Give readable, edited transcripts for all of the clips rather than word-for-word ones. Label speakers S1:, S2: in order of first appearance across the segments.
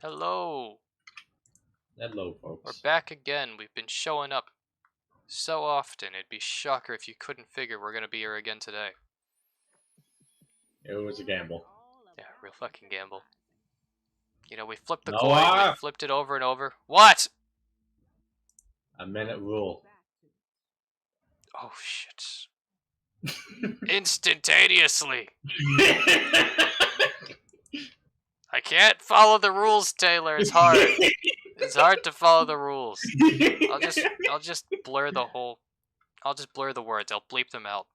S1: Hello.
S2: Hello,
S1: We're
S2: folks.
S1: back again. We've been showing up so often. It'd be shocker if you couldn't figure we're gonna be here again today.
S2: It was a gamble.
S1: Yeah, real fucking gamble. You know, we flipped the coin, we
S2: Noah!
S1: flipped it over and over. What?
S2: A minute rule.
S1: Oh shit. Instantaneously. I can't follow the rules, Taylor. It's hard. It's hard to follow the rules. I'll just blur the whole I'll just blur the words. I'll bleep them out.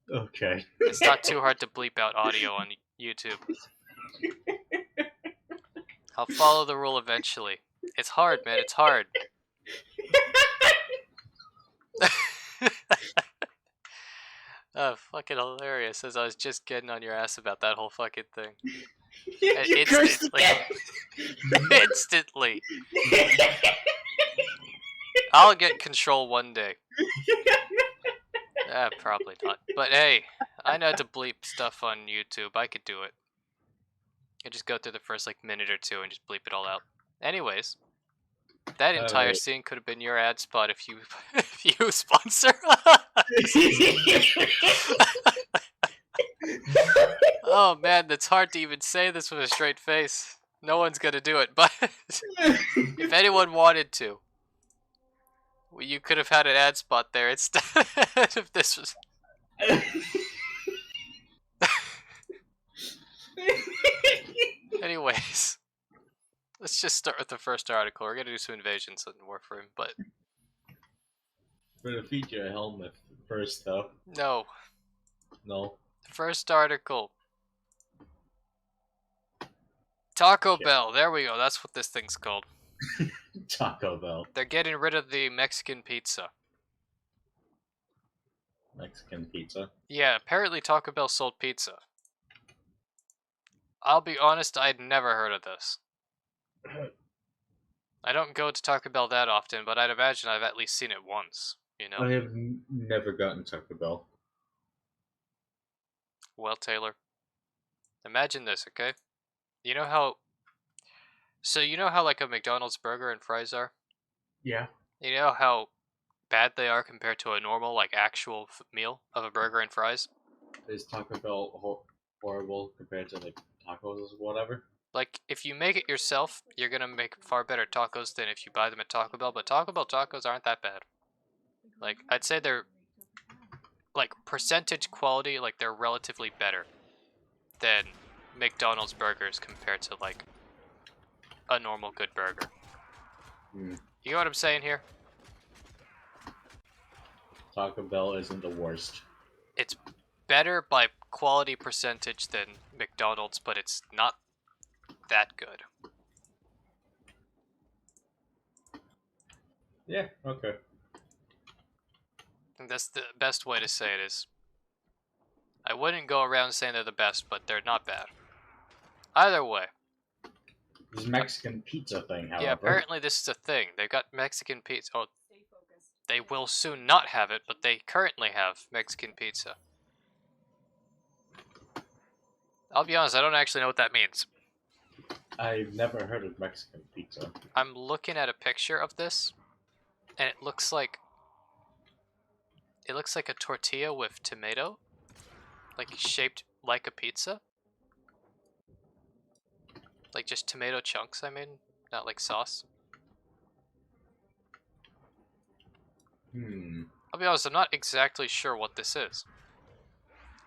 S2: Okay.
S1: It's not too hard to bleep out audio on YouTube. I'll follow the rule eventually. It's hard, man. It's hard. Oh, fucking hilarious. As I was just getting on your ass about that whole fucking thing.
S2: You cursed again!
S1: Instantly. I'll get control one day. Probably not. But hey, I know how to bleep stuff on YouTube. I could do it. I just go through the first minute or two and just bleep it all out. Anyways, that entire scene could have been your ad spot if you if you sponsor us. Oh man, that's hard to even say this with a straight face. No one's gonna do it, but if anyone wanted to, you could have had an ad spot there instead if this was. Anyways, let's just start with the first article. We're gonna do some invasions in Warframe, but
S2: For the feature helmet first, though.
S1: no.
S2: No.
S1: First article. Taco Bell. There we go. That's what this thing's called.
S2: Taco Bell.
S1: They're getting rid of the Mexican pizza.
S2: Mexican pizza.
S1: Yeah, apparently Taco Bell sold pizza. I'll be honest, I'd never heard of this. I don't go to Taco Bell that often, but I'd imagine I've at least seen it once, you know?
S2: I have never gotten Taco Bell.
S1: Well, Taylor, imagine this, okay? You know how... So you know how like a McDonald's burger and fries are?
S2: Yeah.
S1: You know how bad they are compared to a normal, actual meal of a burger and fries?
S2: Is Taco Bell horrible compared to, tacos or whatever?
S1: Like, if you make it yourself, you're gonna make far better tacos than if you buy them at Taco Bell, but Taco Bell tacos aren't that bad. I'd say they're, percentage quality, they're relatively better than McDonald's burgers compared to, a normal good burger. You know what I'm saying here?
S2: Taco Bell isn't the worst.
S1: It's better by quality percentage than McDonald's, but it's not that good.
S2: Yeah, okay.
S1: I think that's the best way to say it is. I wouldn't go around saying they're the best, but they're not bad. Either way.
S2: This Mexican pizza thing, however.
S1: Yeah, apparently this is a thing. They've got Mexican pizza. Oh, they will soon not have it, but they currently have Mexican pizza. I'll be honest, I don't actually know what that means.
S2: I've never heard of Mexican pizza.
S1: I'm looking at a picture of this, and it looks like a tortilla with tomato, shaped like a pizza. Just tomato chunks, I mean, not like sauce. I'll be honest, I'm not exactly sure what this is.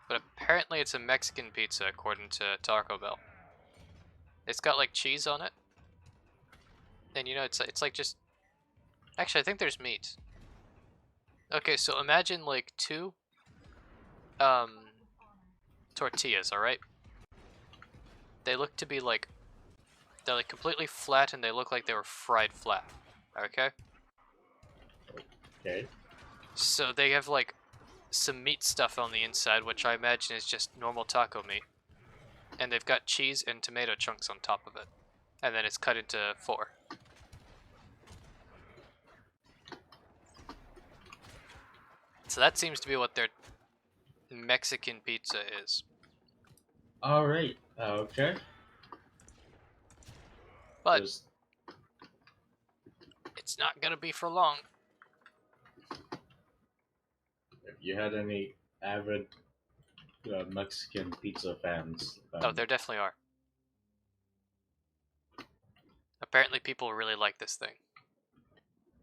S1: But apparently it's a Mexican pizza, according to Taco Bell. It's got, cheese on it. And, it's just... Actually, I think there's meat. Okay, so imagine, two... tortillas, alright? They look to be, they're, completely flat, and they look like they were fried flat. Okay?
S2: Okay.
S1: So they have, some meat stuff on the inside, which I imagine is just normal taco meat. And they've got cheese and tomato chunks on top of it. And then it's cut into 4. So that seems to be what their Mexican pizza is.
S2: Alright, okay.
S1: But
S2: Just
S1: it's not gonna be for long.
S2: if you had any avid Mexican pizza fans,
S1: Oh, there definitely are. Apparently people really like this thing.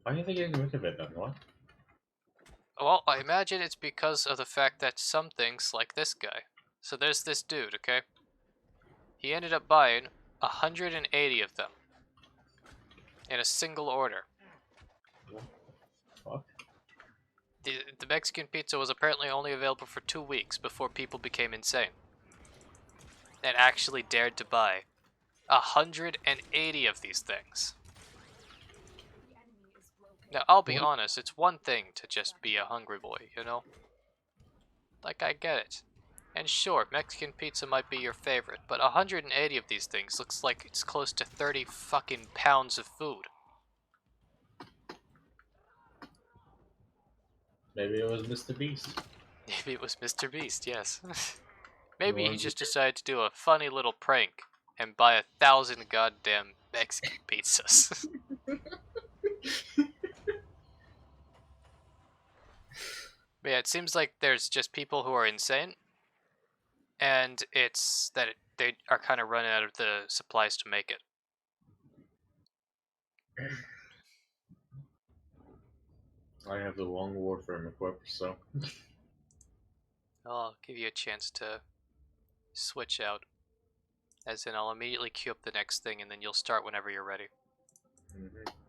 S2: why do you think you didn't rid of it then? What?
S1: Well, I imagine it's because of the fact that some things, like this guy. So there's this dude, okay? He ended up buying 180 of them in a single order.
S2: Fuck.
S1: The Mexican pizza was apparently only available for 2 weeks before people became insane and actually dared to buy 180 of these things. Now, I'll be
S2: What?
S1: honest, it's one thing to just be a hungry boy, you know? Like, I get it. And sure, Mexican pizza might be your favorite, but 180 of these things looks like it's close to 30 fucking pounds of food.
S2: Maybe it was Mr. Beast.
S1: Maybe it was Mr. Beast, yes.
S2: The
S1: Maybe he
S2: ones
S1: just decided to do a funny little prank and buy 1,000 goddamn Mexican pizzas. But yeah, it seems like there's just people who are insane, and it's that they are kind of running out of the supplies to make it.
S2: I have the wrong Warframe equipped, so
S1: I'll give you a chance to switch out. As in, I'll immediately queue up the next thing, and then you'll start whenever you're ready.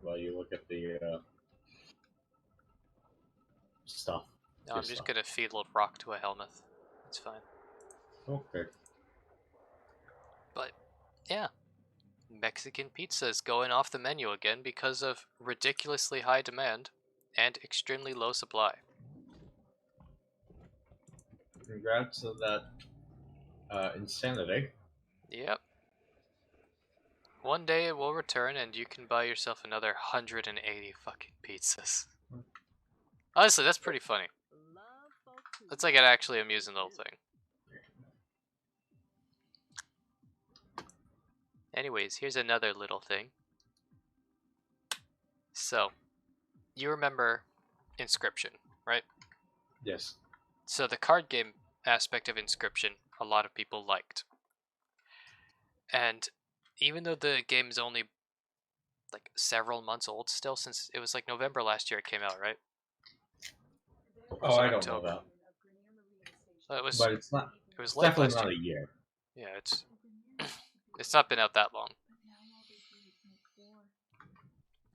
S2: while you look at the stuff.
S1: No,
S2: Your
S1: I'm just
S2: stuff.
S1: gonna feed a little rock to a helmet. It's fine.
S2: Okay.
S1: But, yeah. Mexican pizza is going off the menu again because of ridiculously high demand and extremely low supply.
S2: Congrats on that insanity.
S1: Yep. One day it will return and you can buy yourself another 180 fucking pizzas. Honestly, that's pretty funny. That's like an actually amusing little thing. Anyways, here's another little thing. So, you remember Inscription, right?
S2: Yes.
S1: So the card game aspect of Inscription, a lot of people liked. And even though the game is only like several months old still, since it was like November last year it came out, right?
S2: Oh, I don't
S1: October.
S2: know that.
S1: It was
S2: But it's not.
S1: it was
S2: It's
S1: late
S2: definitely
S1: last
S2: not
S1: year.
S2: a year.
S1: Yeah, it's not been out that long.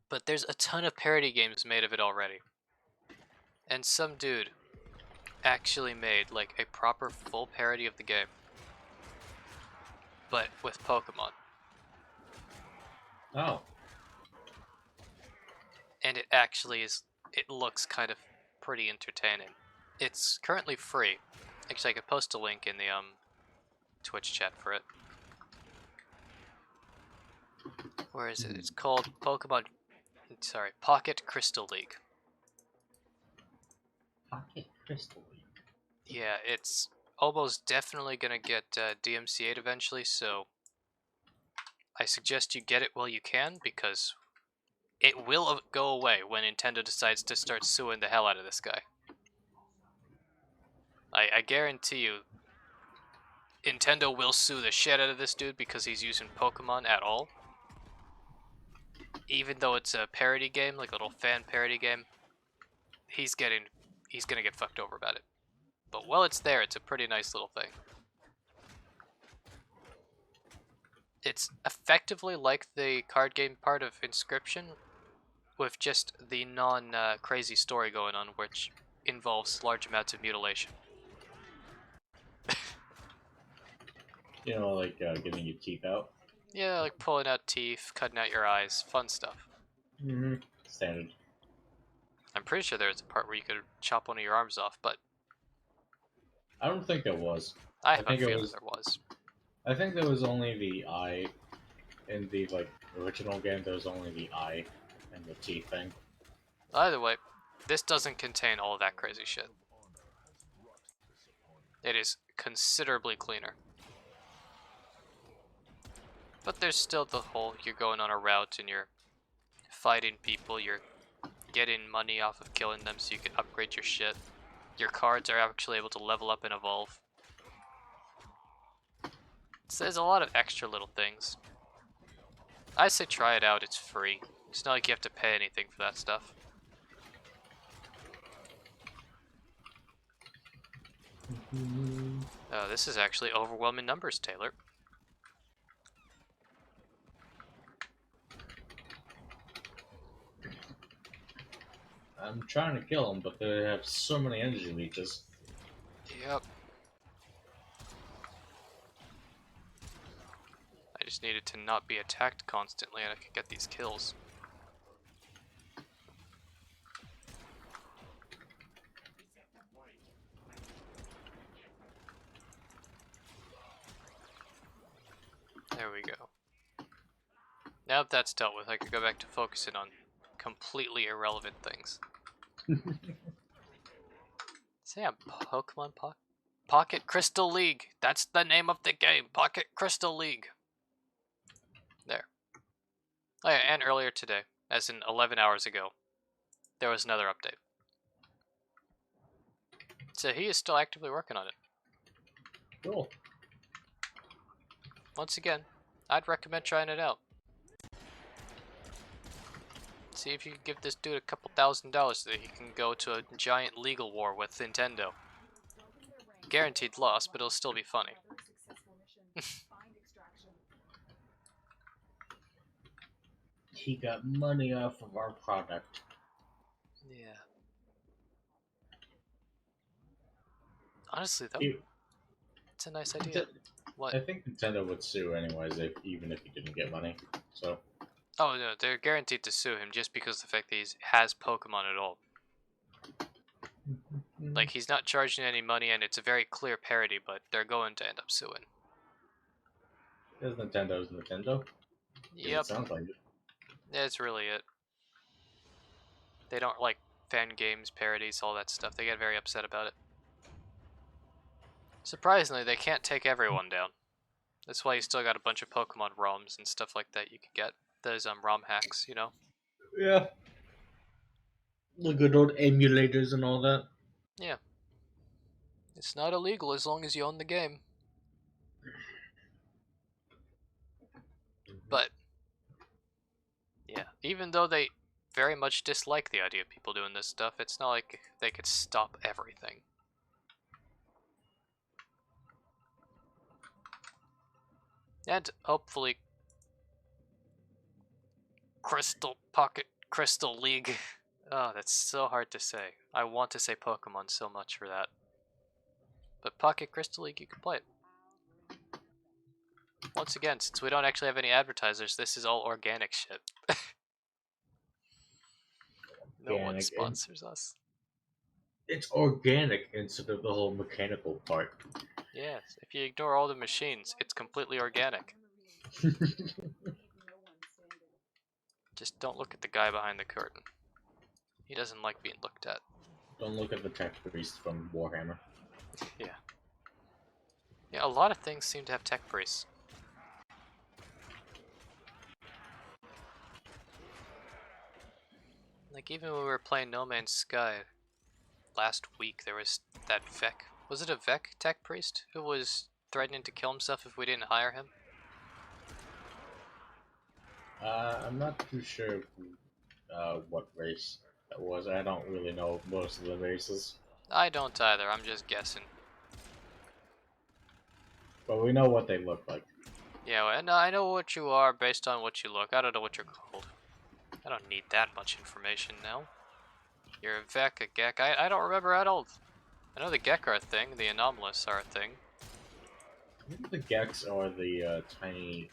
S1: But there's a ton of parody games made of it already. And some dude actually made like a proper full parody of the game. But with Pokemon.
S2: Oh.
S1: And it actually is, it looks kind of pretty entertaining. It's currently free. Actually, I could post a link in the Twitch chat for it. Where is it? It's called Pocket Crystal League.
S2: Pocket Crystal League.
S1: Yeah, it's almost definitely gonna get DMCA'd eventually, so I suggest you get it while you can, because it will go away when Nintendo decides to start suing the hell out of this guy. I guarantee you, Nintendo will sue the shit out of this dude because he's using Pokemon at all. Even though it's a parody game, like a little fan parody game, he's gonna get fucked over about it. But while it's there, it's a pretty nice little thing. It's effectively like the card game part of Inscription, with just the non-crazy story going on, which involves large amounts of mutilation.
S2: You know, like getting your teeth out.
S1: Yeah, like pulling out teeth, cutting out your eyes, fun stuff.
S2: Standard.
S1: I'm pretty sure there's a part where you could chop one of your arms off, but
S2: I don't think there was.
S1: I have a
S2: think it
S1: feeling
S2: was-
S1: there was.
S2: I think there was only the eye in the original game. There was only the eye and the teeth thing.
S1: Either way, this doesn't contain all of that crazy shit. It is considerably cleaner. But there's still the whole, you're going on a route and you're fighting people, you're getting money off of killing them so you can upgrade your shit. Your cards are actually able to level up and evolve. So there's a lot of extra little things. I say try it out, it's free. It's not like you have to pay anything for that stuff. Oh, this is actually overwhelming numbers, Taylor.
S2: I'm trying to kill them, but they have so many energy leeches.
S1: Yep. I just needed to not be attacked constantly and I could get these kills. There we go. Now that that's dealt with, I could go back to focusing on completely irrelevant things. Say I'm Pokemon Pocket Crystal League. That's the name of the game. Pocket Crystal League. There. Oh yeah, and earlier today, as in 11 hours ago, there was another update. So he is still actively working on it.
S2: Cool.
S1: Once again, I'd recommend trying it out. See if you can give this dude a couple $1,000 so that he can go to a giant legal war with Nintendo. Guaranteed loss, but it'll still be funny.
S2: He got money off of our product.
S1: Yeah. Honestly, though, it's a nice idea. What?
S2: I think Nintendo would sue anyways, even if he didn't get money. So.
S1: Oh no, they're guaranteed to sue him just because of the fact that he has Pokemon at all. Like, he's not charging any money and it's a very clear parody, but they're going to end up suing.
S2: Because Nintendo's Nintendo.
S1: Yep.
S2: It sounds like it.
S1: That's really it. They don't like fan games, parodies, all that stuff. They get very upset about it. Surprisingly, they can't take everyone down. That's why you still got a bunch of Pokemon ROMs and stuff like that you can get. Those ROM hacks, you know?
S2: Yeah. The good old emulators and all that.
S1: Yeah. It's not illegal as long as you own the game. But, yeah, even though they very much dislike the idea of people doing this stuff, it's not like they could stop everything. And hopefully, Pocket Crystal League. Oh, that's so hard to say. I want to say Pokemon so much for that. But Pocket Crystal League, you can play it. Once again, since we don't actually have any advertisers, this is all organic shit. No one sponsors us.
S2: It's organic instead of the whole mechanical part.
S1: Yes, if you ignore all the machines, it's completely organic. Just don't look at the guy behind the curtain. He doesn't like being looked at.
S2: Don't look at the tech priest from Warhammer.
S1: Yeah. Yeah, a lot of things seem to have tech priests. Like, even when we were playing No Man's Sky last week, there was that Vec. Was it a Vec tech priest who was threatening to kill himself if we didn't hire him?
S2: I'm not too sure what race that was. I don't really know most of the races.
S1: I don't either, I'm just guessing.
S2: But we know what they look like.
S1: Yeah, and I know what you are based on what you look. I don't know what you're called. I don't need that much information now. You're a Vec, a Gek. I don't remember at all. I know the Gek are a thing, the Anomalous are a thing.
S2: I think the Geks are the tiny,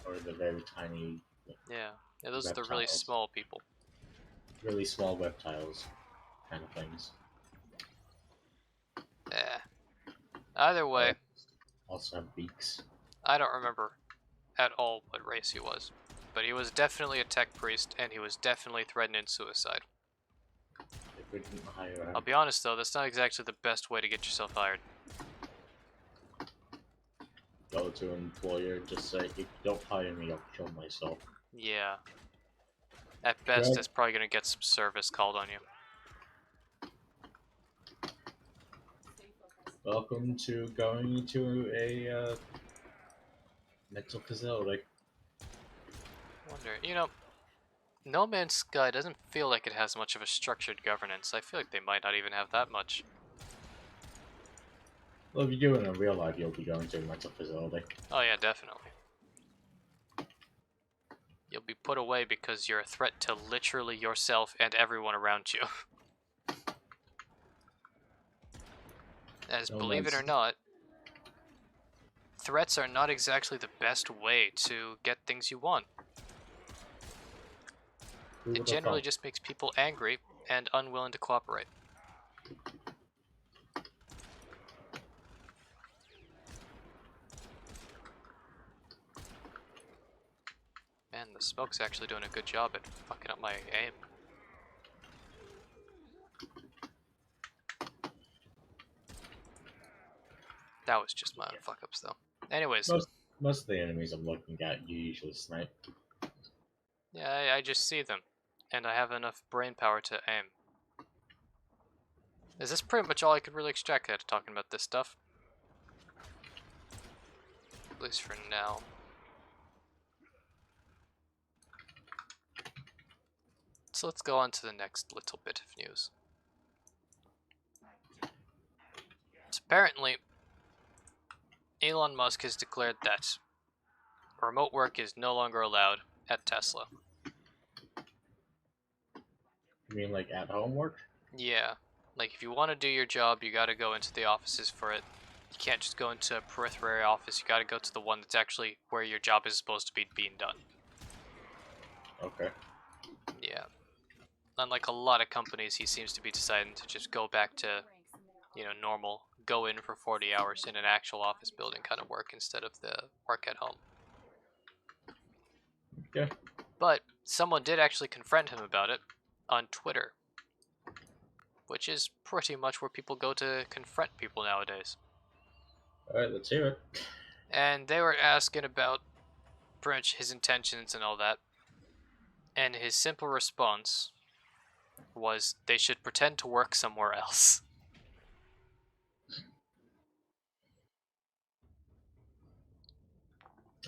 S2: or the very tiny.
S1: Yeah, those
S2: reptiles.
S1: are the really small people.
S2: Really small reptiles, kind of things.
S1: Yeah. Either way.
S2: Also have beaks.
S1: I don't remember at all what race he was. But he was definitely a tech priest, and he was definitely threatening suicide.
S2: If we didn't hire him.
S1: I'll be honest though, that's not exactly the best way to get yourself hired.
S2: go to an employer and just say, if you don't hire me, I'll kill myself.
S1: Yeah. At best,
S2: Right.
S1: it's probably gonna get some service called on you.
S2: Welcome to going to a mental facility.
S1: Wonder, you know, No Man's Sky doesn't feel like it has much of a structured governance. I feel like they might not even have that much.
S2: Well, if you do it in real life, you'll be going to a mental facility.
S1: Oh yeah, definitely. You'll be put away because you're a threat to literally yourself and everyone around you. As
S2: No
S1: believe it
S2: man's.
S1: or not, threats are not exactly the best way to get things you want.
S2: Who
S1: It
S2: would have
S1: generally
S2: thought?
S1: just makes people angry and unwilling to cooperate. Man, the smoke's actually doing a good job at fucking up my aim. That was just my own fuck-ups, though. Anyways,
S2: Most of the enemies I'm looking at, you usually snipe.
S1: yeah, I just see them, and I have enough brain power to aim. Is this pretty much all I could really extract out of talking about this stuff? At least for now. So let's go on to the next little bit of news. So apparently, Elon Musk has declared that remote work is no longer allowed at Tesla.
S2: You mean like at home work?
S1: Yeah, like if you want to do your job, you gotta go into the offices for it. You can't just go into a periphery office, you gotta go to the one that's actually where your job is supposed to be being done.
S2: Okay.
S1: Yeah. Unlike a lot of companies, he seems to be deciding to just go back to, normal, go in for 40 hours in an actual office building kind of work instead of the work at home.
S2: Okay.
S1: But someone did actually confront him about it on Twitter, which is pretty much where people go to confront people nowadays.
S2: Alright, let's hear it.
S1: And they were asking about pretty much his intentions and all that. And his simple response was they should pretend to work somewhere else.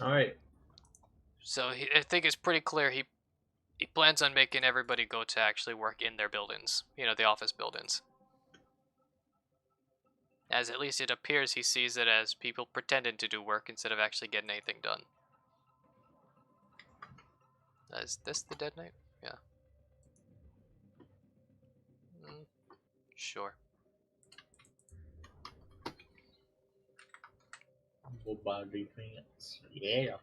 S2: Alright.
S1: So I think it's pretty clear he plans on making everybody go to actually work in their buildings, the office buildings. As at least it appears he sees it as people pretending to do work instead of actually getting anything done. Is this the Dead Knight? Yeah. Sure.
S2: Full body pants. Yeah.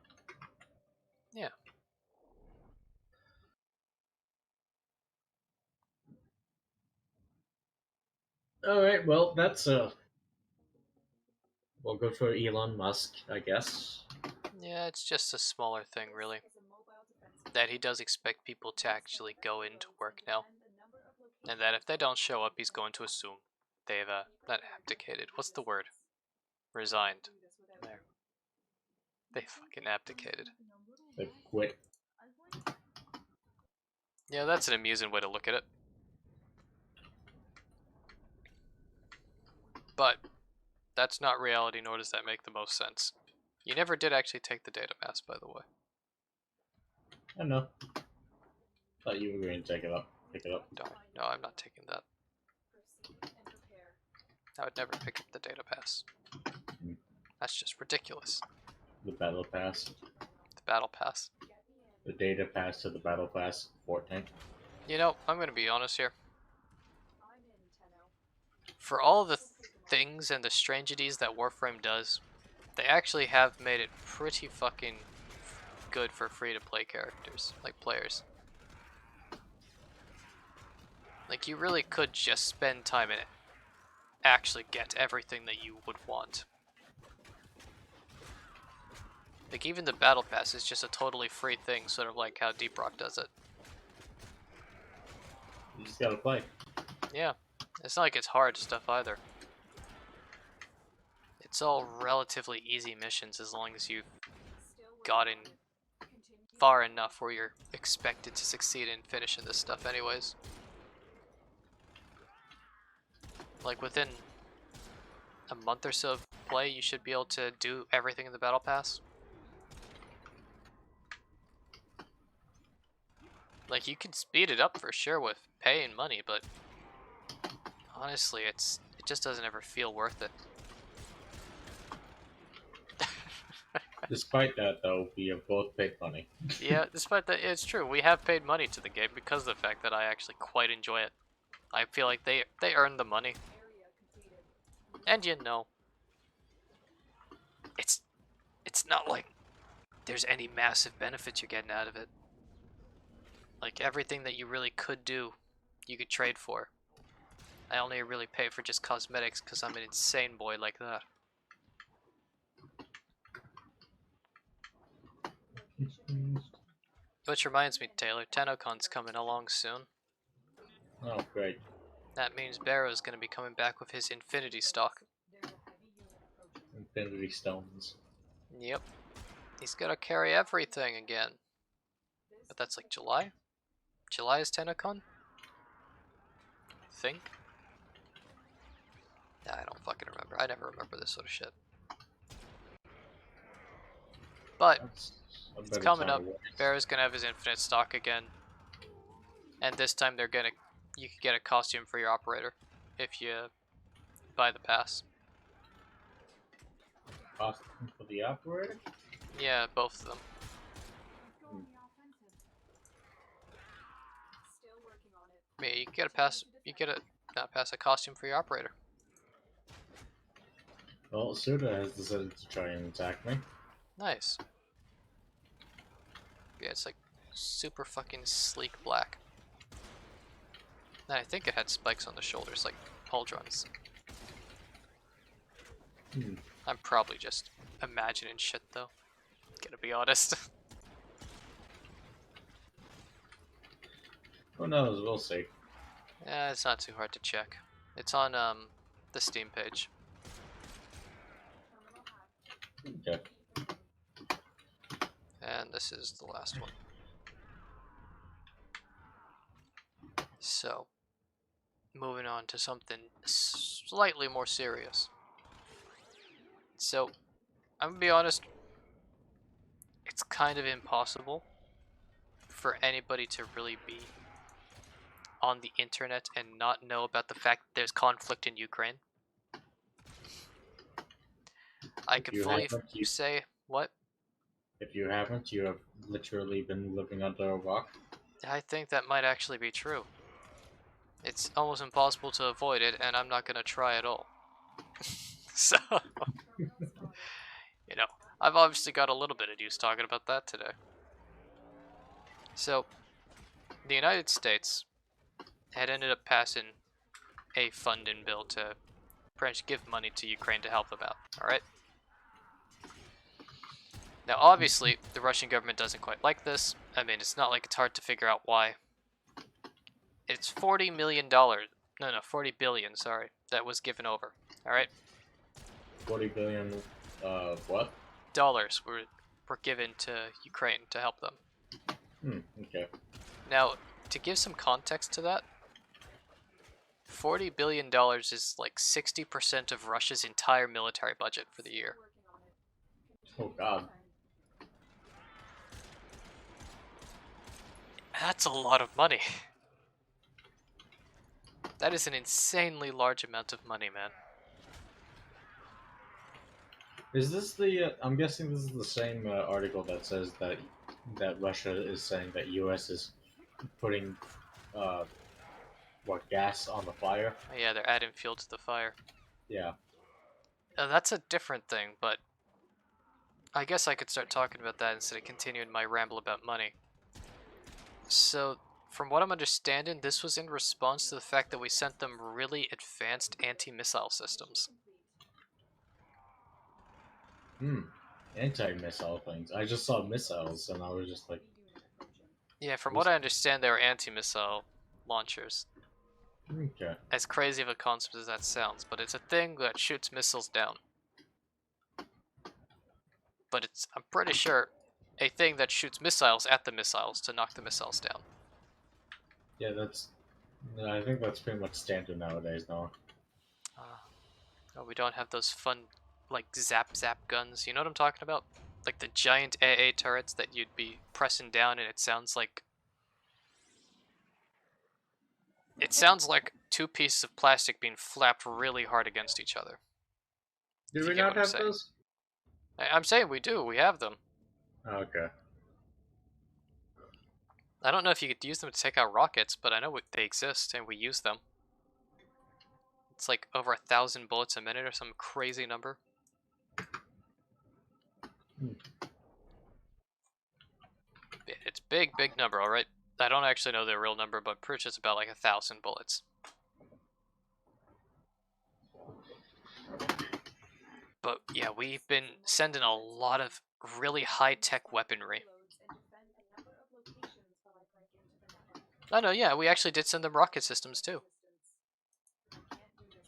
S1: Yeah.
S2: Alright, well, that's well, good for Elon Musk, I guess.
S1: Yeah, it's just a smaller thing, really. That he does expect people to actually go into work now. And that if they don't show up, he's going to assume they've, not abdicated. What's the word? Resigned. There. They fucking abdicated.
S2: They quit.
S1: Yeah, that's an amusing way to look at it. But that's not reality, nor does that make the most sense. You never did actually take the data mass, by the way.
S2: I don't know. Thought you were going to take it up. Pick it up.
S1: No, I'm not taking that. I would never pick up the data pass. That's just ridiculous.
S2: The battle pass.
S1: The battle pass.
S2: The data pass to the battle pass. Fortnite.
S1: I'm going to be honest here. For all the things and the strangities that Warframe does, they actually have made it pretty fucking good for free-to-play characters, like players. Like, you really could just spend time in it, actually get everything that you would want. Like, even the battle pass is just a totally free thing, sort of like how Deep Rock does it.
S2: You just gotta play.
S1: Yeah, it's not like it's hard stuff either. It's all relatively easy missions as long as you've gotten far enough where you're expected to succeed in finishing this stuff anyways. Like within a month or so of play, you should be able to do everything in the battle pass. Like, you can speed it up for sure with paying money, but honestly, it just doesn't ever feel worth it.
S2: Despite that, though, we have both paid money.
S1: Yeah, despite that, it's true. We have paid money to the game because of the fact that I actually quite enjoy it. I feel like they earned the money. And you know, it's not like there's any massive benefits you're getting out of it. Like, everything that you really could do, you could trade for. I only really pay for just cosmetics because I'm an insane boy like that. Which reminds me, Taylor, TennoCon's coming along soon.
S2: Oh, great.
S1: That means Barrow's going to be coming back with his Infinity stock.
S2: Infinity Stones.
S1: Yep. He's going to carry everything again. But that's like July? July is TennoCon? I think? I don't fucking remember. I never remember this sort of shit. But it's coming up. Barrow's gonna have his infinite stock again, and this time you can get a costume for your operator if you buy the pass.
S2: Costume for the operator?
S1: Yeah, both of them. Yeah, you get a pass. You get a not pass a costume for your operator.
S2: Well, Suda has decided to try and attack me.
S1: Nice. Yeah, it's like super fucking sleek black. And I think it had spikes on the shoulders, like pauldrons. I'm probably just imagining shit though. Gotta be honest.
S2: Who knows? We'll see.
S1: Yeah, it's not too hard to check. It's on the Steam page.
S2: Okay.
S1: And this is the last one. So, moving on to something slightly more serious. So, I'm gonna be honest, it's kind of impossible for anybody to really be on the internet and not know about the fact that there's conflict in Ukraine. I could fully say, what?
S2: If you haven't, you have literally been living under a rock.
S1: I think that might actually be true. It's almost impossible to avoid it, and I'm not gonna try at all. So, you know, I've obviously got a little bit of news talking about that today. So, the United States had ended up passing a funding bill to pretty much give money to Ukraine to help them out, alright? Now, obviously, the Russian government doesn't quite like this. I mean, it's not like it's hard to figure out why. It's $40 million. No, 40 billion, sorry, that was given over, alright?
S2: 40 billion, what?
S1: Dollars were given to Ukraine to help them.
S2: Okay.
S1: Now, to give some context to that, $40 billion is like 60% of Russia's entire military budget for the year.
S2: Oh god.
S1: That's a lot of money. That is an insanely large amount of money, man.
S2: Is this the? I'm guessing this is the same article that says that Russia is saying that U.S. is putting gas on the fire.
S1: Yeah, they're adding fuel to the fire.
S2: Yeah.
S1: That's a different thing, but I guess I could start talking about that instead of continuing my ramble about money. So, from what I'm understanding, this was in response to the fact that we sent them really advanced anti-missile systems.
S2: Anti-missile things. I just saw missiles and I was just like...
S1: Yeah, from what I understand, they were anti-missile launchers.
S2: Okay.
S1: As crazy of a concept as that sounds, but it's a thing that shoots missiles down. but it's, I'm pretty sure, a thing that shoots missiles at the missiles to knock the missiles down.
S2: Yeah, that's. I think that's pretty much standard nowadays. Now.
S1: Oh, we don't have those fun, like, zap guns. You know what I'm talking about? Like the giant AA turrets that you'd be pressing down and it sounds like... It sounds like two pieces of plastic being flapped really hard against each other.
S2: Do
S1: If you
S2: we
S1: get
S2: not
S1: what I'm
S2: have
S1: saying.
S2: those?
S1: I'm saying we do, we have them.
S2: Okay.
S1: I don't know if you could use them to take out rockets, but I know they exist and we use them. It's like over 1,000 bullets a minute or some crazy number. It's big number, alright? I don't actually know the real number, but pretty sure it's about like 1,000 bullets. But yeah, we've been sending a lot of really high-tech weaponry. Oh no, yeah, we actually did send them rocket systems too.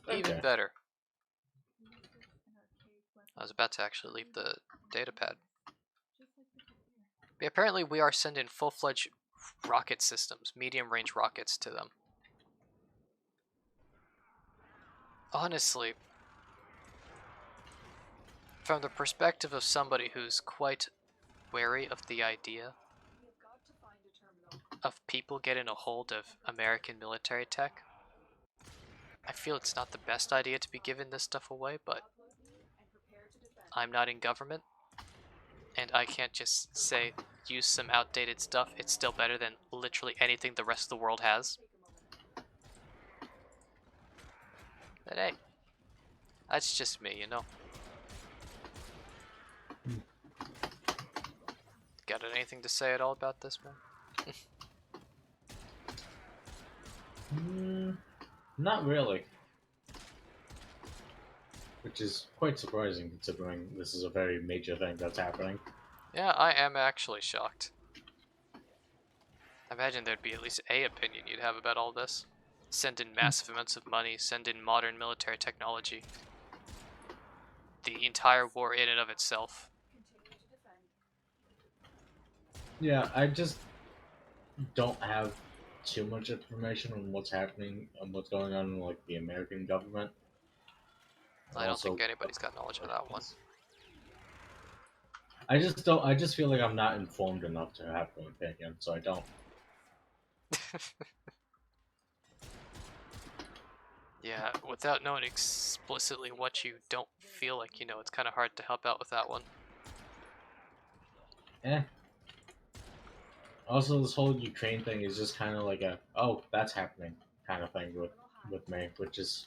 S2: Okay.
S1: Even better. I was about to actually leave the data pad. But apparently we are sending full-fledged rocket systems, medium-range rockets to them. Honestly, from the perspective of somebody who's quite wary of the idea of people getting a hold of American military tech, I feel it's not the best idea to be giving this stuff away, but I'm not in government, and I can't just say, use some outdated stuff. It's still better than literally anything the rest of the world has. But hey, that's just me, you know. Got anything to say at all about this one?
S2: Not really. Which is quite surprising considering this is a very major thing that's happening.
S1: Yeah, I am actually shocked. I imagine there'd be at least a opinion you'd have about all this. Send in massive amounts of money, send in modern military technology. The entire war in and of itself.
S2: Yeah, I just don't have too much information on what's happening and what's going on in like the American government.
S1: I don't
S2: Also,
S1: think anybody's got knowledge of that one.
S2: I just don't. I just feel like I'm not informed enough to have an opinion, so I don't.
S1: Yeah, without knowing explicitly what you don't feel like you know, it's kind of hard to help out with that one.
S2: Eh. Also, this whole Ukraine thing is just kind of like a oh that's happening kind of thing with me, which is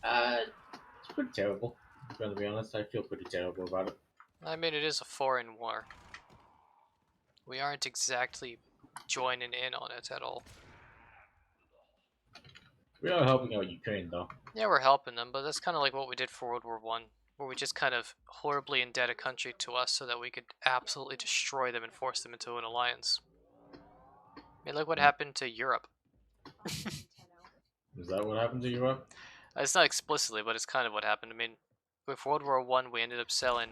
S2: it's pretty terrible. I'm gonna be honest, I feel pretty terrible about it.
S1: I mean, it is a foreign war. We aren't exactly joining in on it at all.
S2: We are helping out Ukraine though.
S1: Yeah, we're helping them, but that's kind of like what we did for World War I, where we just kind of horribly indebted a country to us so that we could absolutely destroy them and force them into an alliance. I mean, look what happened to Europe.
S2: Is that what happened to Europe?
S1: It's not explicitly, but it's kind of what happened. I mean, with World War I, we ended up selling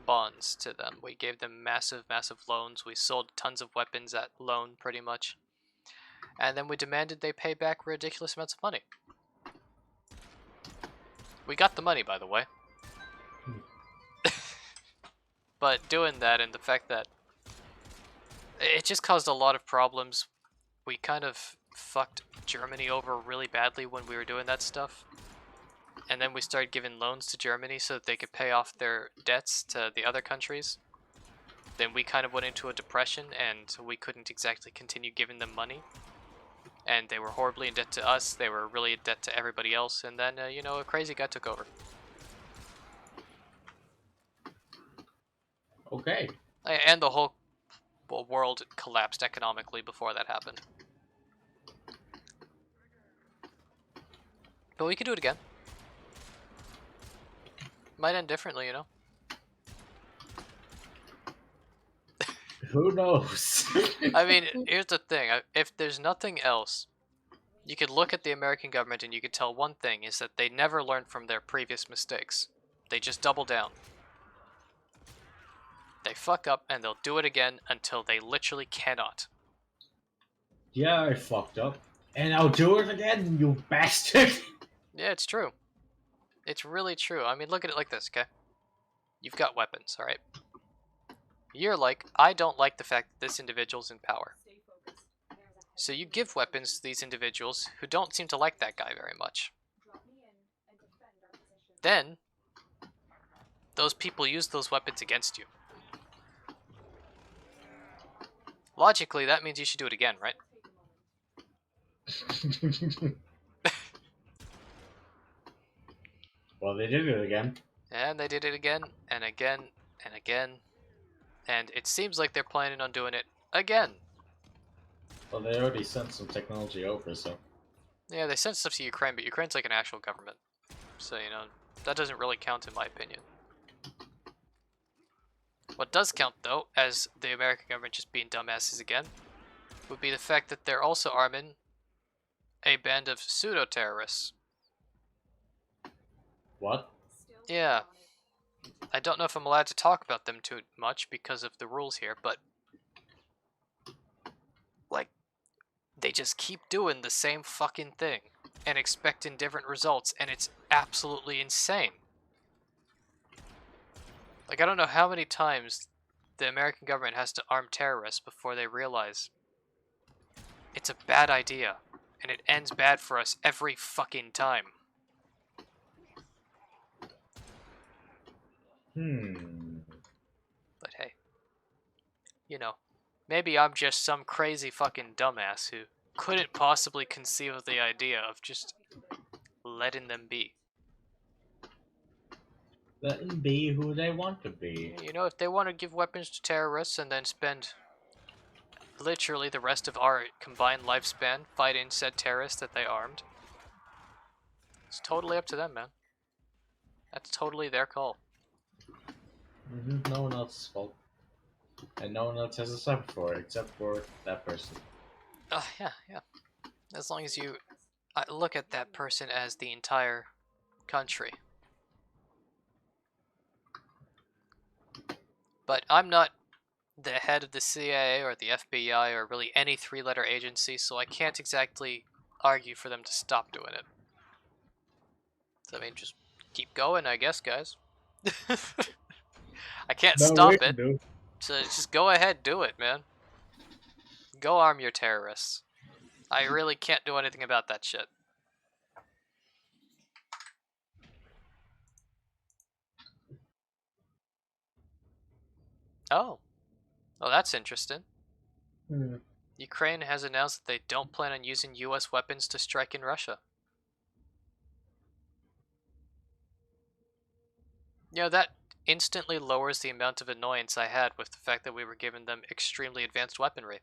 S1: bonds to them. We gave them massive loans. We sold tons of weapons at loan, pretty much. And then we demanded they pay back ridiculous amounts of money. We got the money, by the way. But doing that and the fact that it just caused a lot of problems. We kind of fucked Germany over really badly when we were doing that stuff. And then we started giving loans to Germany so that they could pay off their debts to the other countries. Then we kind of went into a depression and we couldn't exactly continue giving them money. And they were horribly in debt to us, they were really in debt to everybody else, and then, you know, a crazy guy took over.
S2: Okay.
S1: And the whole world collapsed economically before that happened. But we could do it again. Might end differently, you know?
S2: Who knows?
S1: I mean, here's the thing. If there's nothing else, you could look at the American government and you could tell one thing, is that they never learned from their previous mistakes. They just double down. They fuck up and they'll do it again until they literally cannot.
S2: Yeah, I fucked up. And I'll do it again, you bastard!
S1: Yeah, it's true. It's really true. I mean, look at it like this, okay? You've got weapons, alright? You're like, I don't like the fact that this individual's in power. So you give weapons to these individuals who don't seem to like that guy very much. Then, those people use those weapons against you. Logically, that means you should do it again, right?
S2: Well, they did it again.
S1: And they did it again, and again, and again. And it seems like they're planning on doing it again.
S2: Well, they already sent some technology over, so...
S1: Yeah, they sent stuff to Ukraine, but Ukraine's like an actual government. So, you know, that doesn't really count in my opinion. What does count, though, as the American government just being dumbasses again, would be the fact that they're also arming a band of pseudo-terrorists.
S2: What?
S1: Yeah. I don't know if I'm allowed to talk about them too much because of the rules here, but... like, they just keep doing the same fucking thing and expecting different results, and it's absolutely insane. Like, I don't know how many times the American government has to arm terrorists before they realize it's a bad idea, and it ends bad for us every fucking time. But hey, you know, maybe I'm just some crazy fucking dumbass who couldn't possibly conceive of the idea of just letting them be.
S2: Let them be who they want to be.
S1: You know, if they want to give weapons to terrorists and then spend literally the rest of our combined lifespan fighting said terrorists that they armed, it's totally up to them, man. That's totally their call.
S2: No one else's fault. And no one else has a suffer for it, except for that person.
S1: Yeah. As long as you look at that person as the entire country. But I'm not the head of the CIA or the FBI or really any three-letter agency, so I can't exactly argue for them to stop doing it. So I mean, just keep going, I guess, guys. I can't stop it, so just go ahead, do it, man. Go arm your terrorists. I really can't do anything about that shit. Oh. Oh, that's interesting. Ukraine has announced that they don't plan on using US weapons to strike in Russia. You know, that instantly lowers the amount of annoyance I had with the fact that we were giving them extremely advanced weaponry.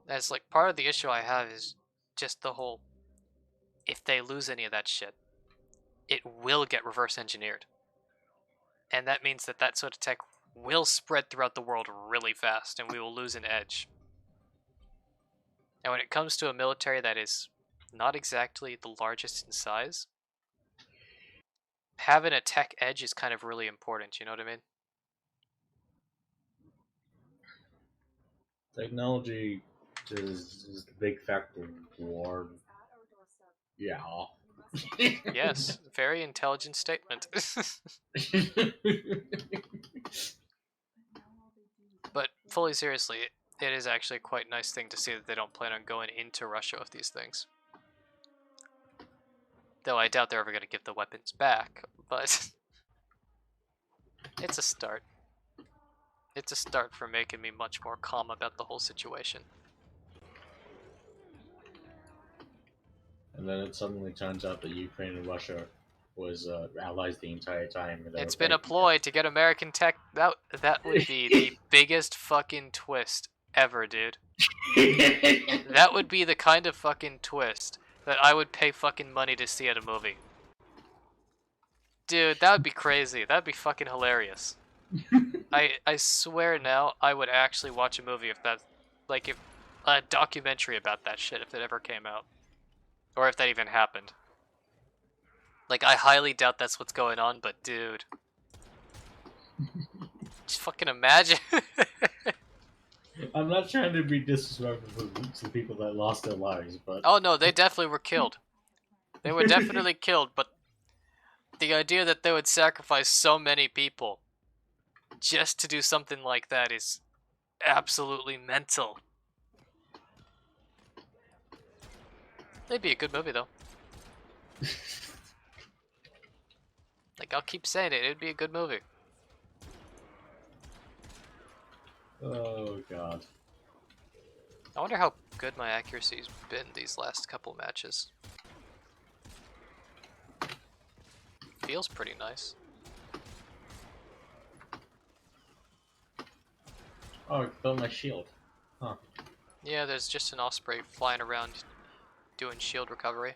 S1: As like part of the issue I have is just the whole, if they lose any of that shit, it will get reverse engineered. And that means that that sort of tech will spread throughout the world really fast and we will lose an edge. And when it comes to a military that is not exactly the largest in size, having a tech edge is kind of really important, you know what I mean?
S2: Technology is the big factor in war. Yeah.
S1: Yes, very intelligent statement. But fully seriously, it is actually a quite nice thing to see that they don't plan on going into Russia with these things. Though I doubt they're ever going to give the weapons back, but it's a start. It's a start for making me much more calm about the whole situation.
S2: And then it suddenly turns out that Ukraine and Russia was allies the entire time.
S1: It's been a ploy to get American tech. That would be the biggest fucking twist ever, dude. That would be the kind of fucking twist that I would pay fucking money to see at a movie. Dude, that would be crazy. That'd be fucking hilarious. I swear now, I would actually watch a movie if that, like, if a documentary about that shit if it ever came out, or if that even happened. Like, I highly doubt that's what's going on, but dude. Just fucking imagine.
S2: I'm not trying to be disrespectful to the people that lost their lives, but
S1: Oh no, they definitely were killed. They were definitely killed, but the idea that they would sacrifice so many people just to do something like that is absolutely mental. It'd be a good movie, though. Like, I'll keep saying it, it'd be a good movie.
S2: oh god.
S1: I wonder how good my accuracy's been these last couple matches. Feels pretty nice.
S2: Oh, I fell my shield. Huh.
S1: Yeah, there's just an Osprey flying around doing shield recovery.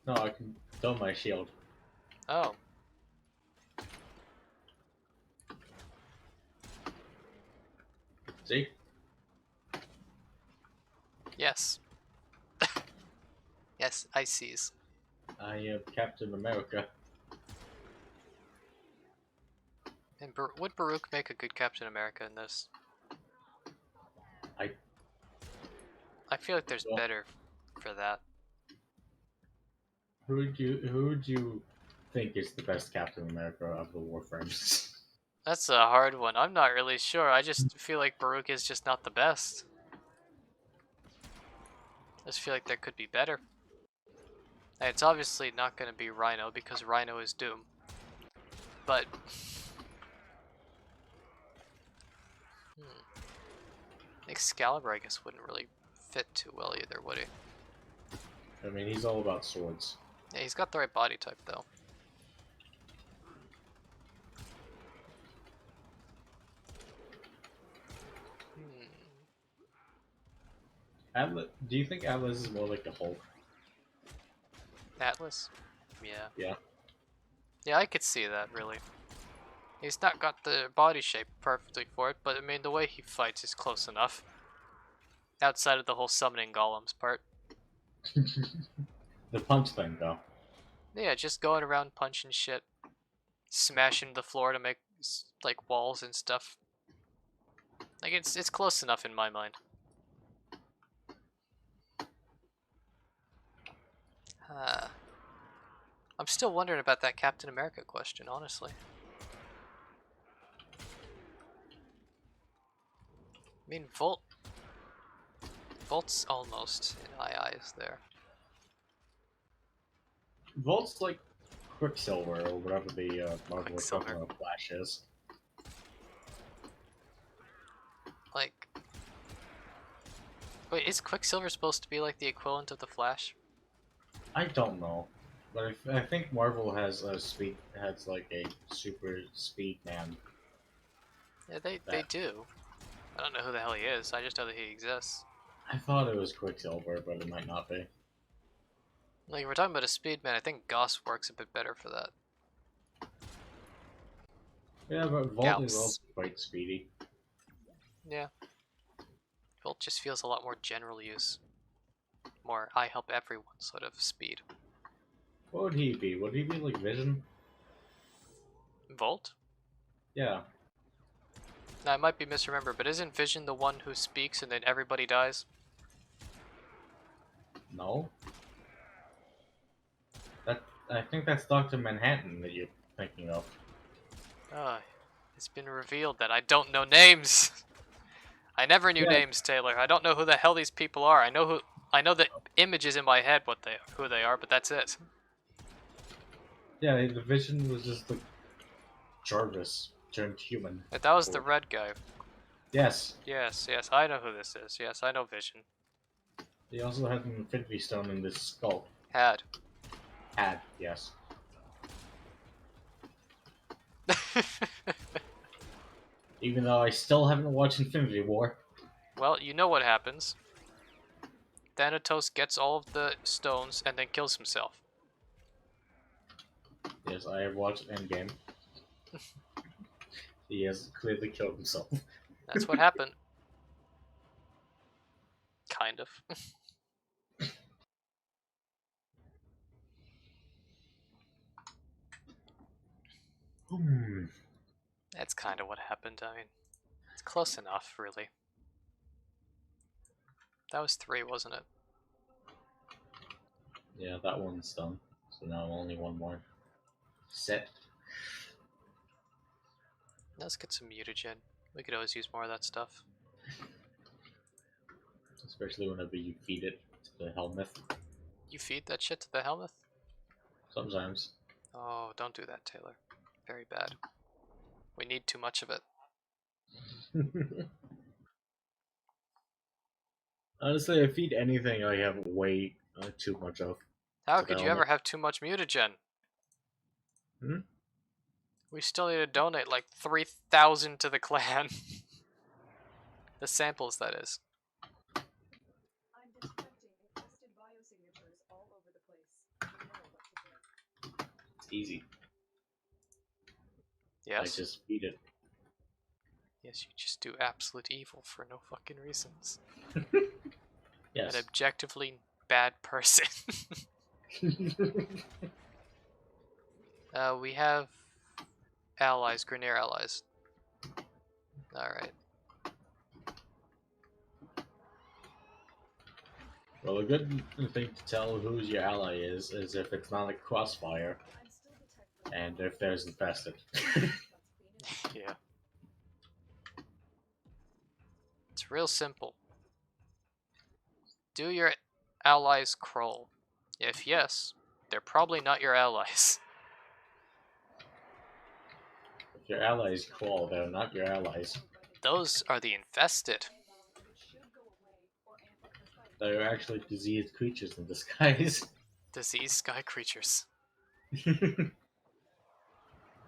S2: No, I can throw my shield.
S1: Oh.
S2: See?
S1: Yes. Yes, I sees.
S2: I am Captain America.
S1: And would Baruch make a good Captain America in this?
S2: I
S1: I feel like there's
S2: don't.
S1: better for that.
S2: Who would you think is the best Captain America of the Warframes?
S1: That's a hard one. I'm not really sure. I just feel like Baruch is just not the best. I just feel like there could be better. And it's obviously not going to be Rhino because Rhino is Doom. But Excalibur, I guess, wouldn't really fit too well either, would he?
S2: I mean, he's all about swords.
S1: Yeah, he's got the right body type, though.
S2: Do you think Atlas is more like the Hulk?
S1: Atlas? Yeah.
S2: Yeah.
S1: Yeah, I could see that, really. He's not got the body shape perfectly for it, but I mean, the way he fights is close enough. Outside of the whole summoning golems part.
S2: The punch thing, though.
S1: Yeah, just going around punching shit. Smashing the floor to make, like, walls and stuff. Like, it's close enough in my mind. I'm still wondering about that Captain America question, honestly. I mean, Volt's almost in my eyes there.
S2: Volt's like Quicksilver or whatever the Marvel
S1: Quicksilver.
S2: equivalent of Flash is.
S1: Like, wait, is Quicksilver supposed to be like the equivalent of the Flash?
S2: I don't know, but I think Marvel has like a super speed man.
S1: Yeah, they do. I don't know who the hell he is. I just know that he exists.
S2: I thought it was Quicksilver, but it might not be.
S1: Like, if we're talking about a speed man, I think Goss works a bit better for that.
S2: Yeah, but Volt is also quite speedy.
S1: Yeah. Volt just feels a lot more general use. More I help everyone sort of speed.
S2: What would he be? Would he be like Vision?
S1: Volt?
S2: Yeah.
S1: Now, I might be misremembered, but isn't Vision the one who speaks and then everybody dies?
S2: No. I think that's Dr. Manhattan that you're thinking of.
S1: It's been revealed that I don't know names. I never knew
S2: Yeah.
S1: names, Taylor. I don't know who the hell these people are. I know the images in my head who they are, but that's it.
S2: Yeah, the Vision was just like Jarvis turned human.
S1: But that was the red guy.
S2: Yes.
S1: Yes, I know who this is. Yes, I know Vision.
S2: He also had an Infinity Stone in this skull.
S1: Had.
S2: Yes. Even though I still haven't watched Infinity War.
S1: Well, you know what happens. Thanatos gets all of the stones and then kills himself.
S2: Yes, I have watched Endgame. He has clearly killed himself.
S1: That's what happened. Kind of. That's kind of what happened. I mean, it's close enough, really. That was 3, wasn't it?
S2: Yeah, that one's done. So now only one more. Set.
S1: Let's get some mutagen. We could always use more of that stuff.
S2: Especially whenever you feed it to the helmet.
S1: You feed that shit to the helmet?
S2: Sometimes.
S1: Oh, don't do that, Taylor. Very bad. We need too much of it.
S2: Honestly, I feed anything I have way too much of.
S1: How
S2: To the
S1: could you
S2: helmet.
S1: ever have too much mutagen?
S2: Hmm?
S1: We still need to donate like 3,000 to the clan. The samples, that is.
S3: I'm detecting infested biosignatures all over the place. You know what to do.
S2: It's easy. I
S1: Yes?
S2: just feed it.
S1: Yes, you just do absolute evil for no fucking reasons.
S2: Yes.
S1: An objectively bad person. We have allies, Grineer allies. Alright.
S2: Well, a good thing to tell who your ally is if it's not a crossfire
S3: I'm still detecting.
S2: and if there's infested.
S3: Let's clean it.
S1: Yeah. It's real simple. Do your allies crawl? If yes, they're probably not your allies.
S2: If your allies crawl, they're not your allies.
S1: Those are the infested.
S3: It should go away or amp up the fight.
S2: They're actually diseased creatures in disguise.
S1: Disease sky creatures.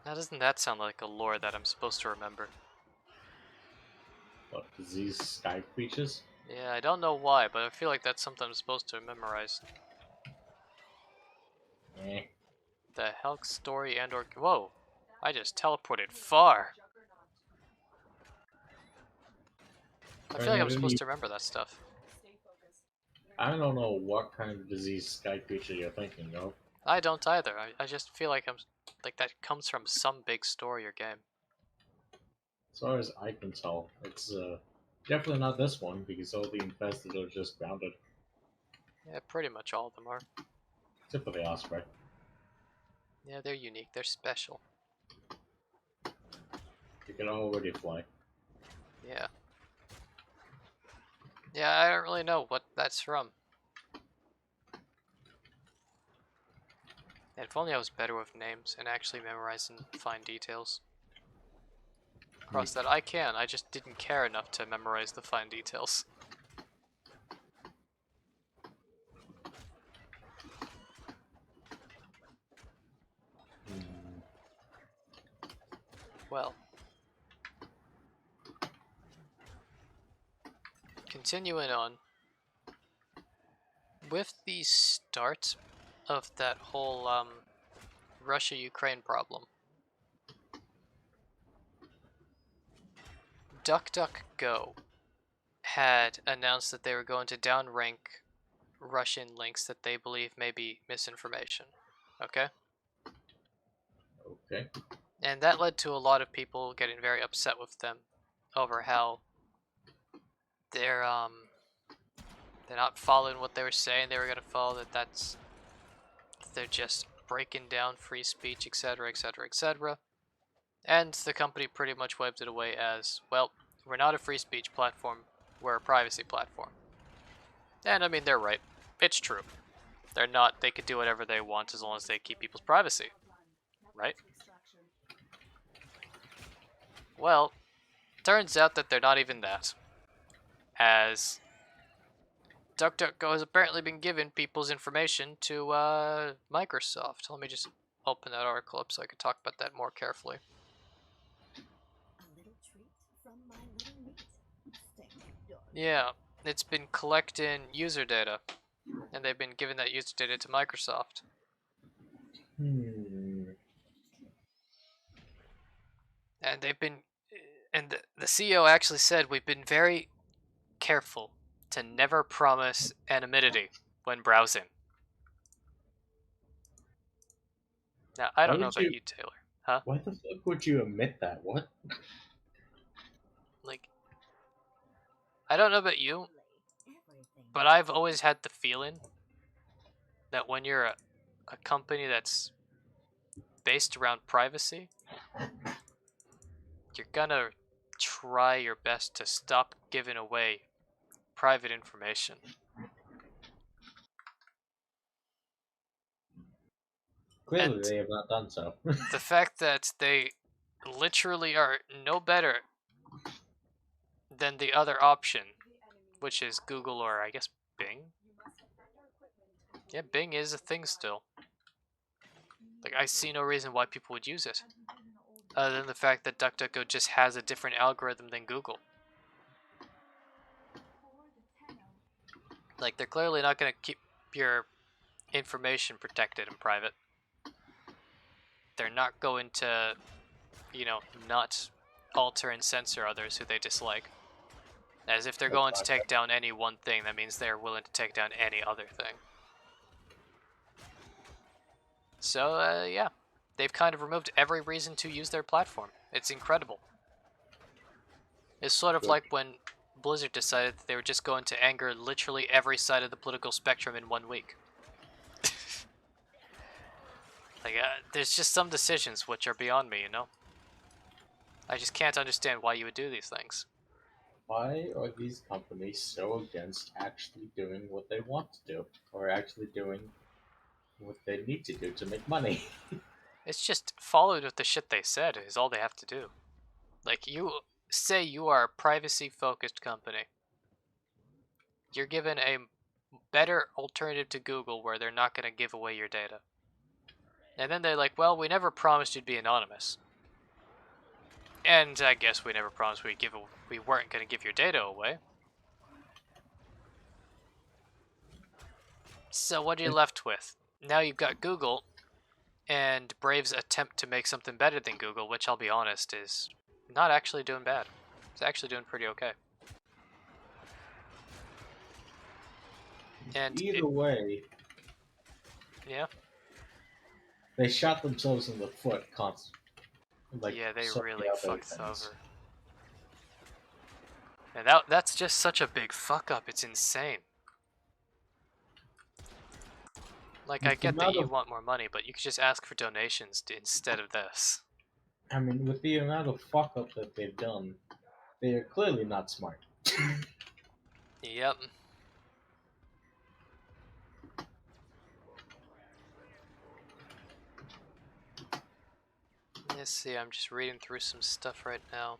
S1: Now doesn't that sound like a lore that I'm supposed to remember?
S2: What, diseased sky creatures?
S1: Yeah, I don't know why, but I feel like that's something I'm supposed to memorize.
S2: Eh.
S1: The Helk story and or whoa! I just teleported far. I feel like I'm supposed to remember that stuff.
S3: Stay focused.
S2: I don't know what kind of diseased sky creature you're thinking of.
S1: I don't either. I just feel like I'm like that comes from some big story or game.
S2: As far as I can tell, it's definitely not this one because all the infested are just grounded.
S1: Yeah, pretty much all of them are.
S2: Except for the osprey.
S1: Yeah, they're unique. They're special.
S2: You can already fly.
S1: Yeah. Yeah, I don't really know what that's from. And if only I was better with names and actually memorizing fine details. Cross that, I can. I just didn't care enough to memorize the fine details.
S2: Hmm.
S1: Well. Continuing on. With the start of that whole Russia-Ukraine problem, DuckDuckGo had announced that they were going to downrank Russian links that they believe may be misinformation. Okay?
S2: Okay.
S1: And that led to a lot of people getting very upset with them over how they're not following what they were saying they were going to follow, they're just breaking down free speech, etc., etc., etc. And the company pretty much wiped it away as, well, we're not a free speech platform, we're a privacy platform. And I mean, they're right. It's true. They're not, they could do whatever they want as long as they keep people's privacy. Right? Well, turns out that they're not even that. As DuckDuckGo has apparently been giving people's information to Microsoft. Let me just open that article up so I can talk about that more carefully.
S4: A little treat from my little meat. Thank you, darling.
S1: Yeah, it's been collecting user data, and they've been giving that user data to Microsoft. And they've been, and the CEO actually said, we've been very careful to never promise anonymity when browsing. Now, I don't know about you, Taylor.
S2: Why the fuck would you admit that? What?
S1: Like, I don't know about you,
S4: Everything.
S1: but I've always had the feeling that when you're a company that's based around privacy, you're gonna try your best to stop giving away private information.
S2: Clearly,
S1: And
S2: they have not done so.
S1: the fact that they literally are no better than the other option, which is Google or I guess Bing. Yeah, Bing is a thing still. Like, I see no reason why people would use it, other than the fact that DuckDuckGo just has a different algorithm than Google. Like, they're clearly not going to keep your information protected and private. They're not going to, you know, not alter and censor others who they dislike. As if they're going to take down any one thing, that means they're willing to take down any other thing. So, yeah. They've kind of removed every reason to use their platform. It's incredible. It's sort of like when Blizzard decided that they were just going to anger literally every side of the political spectrum in 1 week. Like, there's just some decisions which are beyond me, you know? I just can't understand why you would do these things.
S2: Why are these companies so against actually doing what they want to do, or actually doing what they need to do to make money?
S1: It's just followed with the shit they said is all they have to do. Like, you say you are a privacy-focused company. You're given a better alternative to Google where they're not going to give away your data. And then they're like, well, we never promised you'd be anonymous. And I guess we never promised we weren't going to give your data away. So what are you left with? Now you've got Google and Brave's attempt to make something better than Google, which I'll be honest is not actually doing bad. It's actually doing pretty okay. And
S2: Either way,
S1: yeah,
S2: they shot themselves in the foot constantly. Like
S1: yeah, they
S2: so many
S1: really
S2: other
S1: fucked
S2: things.
S1: over. And that's just such a big fuck up. It's insane. Like, I
S2: With the
S1: get that
S2: amount
S1: you
S2: of,
S1: want more money, but you could just ask for donations instead of this.
S2: I mean, with the amount of fuck up that they've done, they are clearly not smart.
S1: Yep. Let's see, I'm just reading through some stuff right now.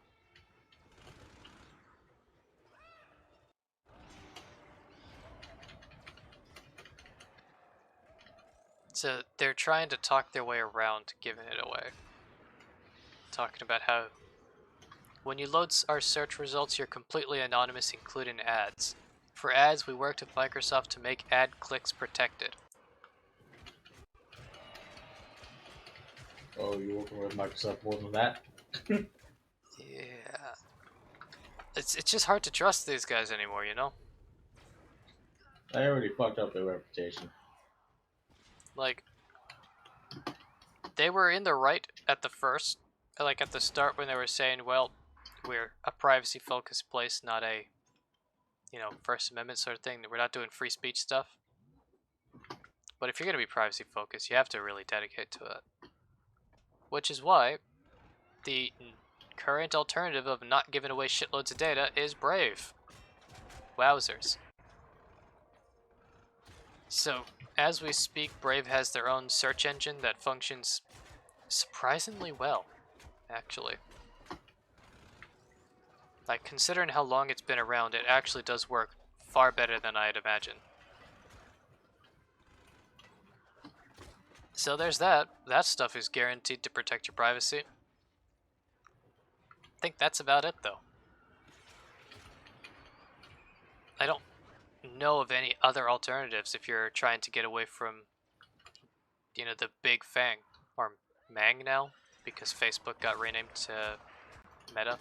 S1: So they're trying to talk their way around giving it away. Talking about how when you load our search results, you're completely anonymous, including ads. For ads, we worked with Microsoft to make ad clicks protected.
S2: Oh, you're working with Microsoft more than that?
S1: Yeah. It's just hard to trust these guys anymore, you know?
S2: They already fucked up their reputation.
S1: Like, they were in the right at the start when they were saying, well, we're a privacy-focused place, not a, First Amendment sort of thing. We're not doing free speech stuff. But if you're going to be privacy-focused, you have to really dedicate to it. Which is why the current alternative of not giving away shitloads of data is Brave. Wowzers. So, as we speak, Brave has their own search engine that functions surprisingly well, actually. Like, considering how long it's been around, it actually does work far better than I'd imagine. So there's that. That stuff is guaranteed to protect your privacy. I think that's about it, though. I don't know of any other alternatives if you're trying to get away from, the Big Fang, or Mang now, because Facebook got renamed to Meta.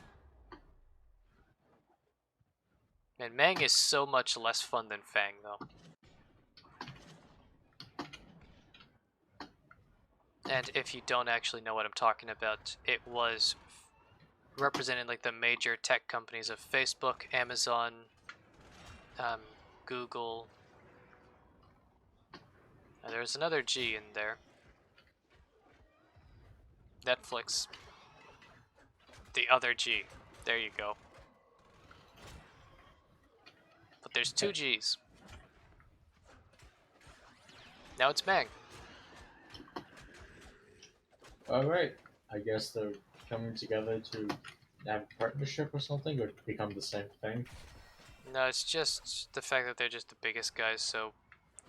S1: And Mang is so much less fun than Fang, though. And if you don't actually know what I'm talking about, it was representing like the major tech companies of Facebook, Amazon, Google. There's another G in there. Netflix. The other G. There you go. But there's two G's. Now it's Mang.
S2: Alright. I guess they're coming together to have a partnership or something, or become the same thing.
S1: No, it's just the fact that they're just the biggest guys, so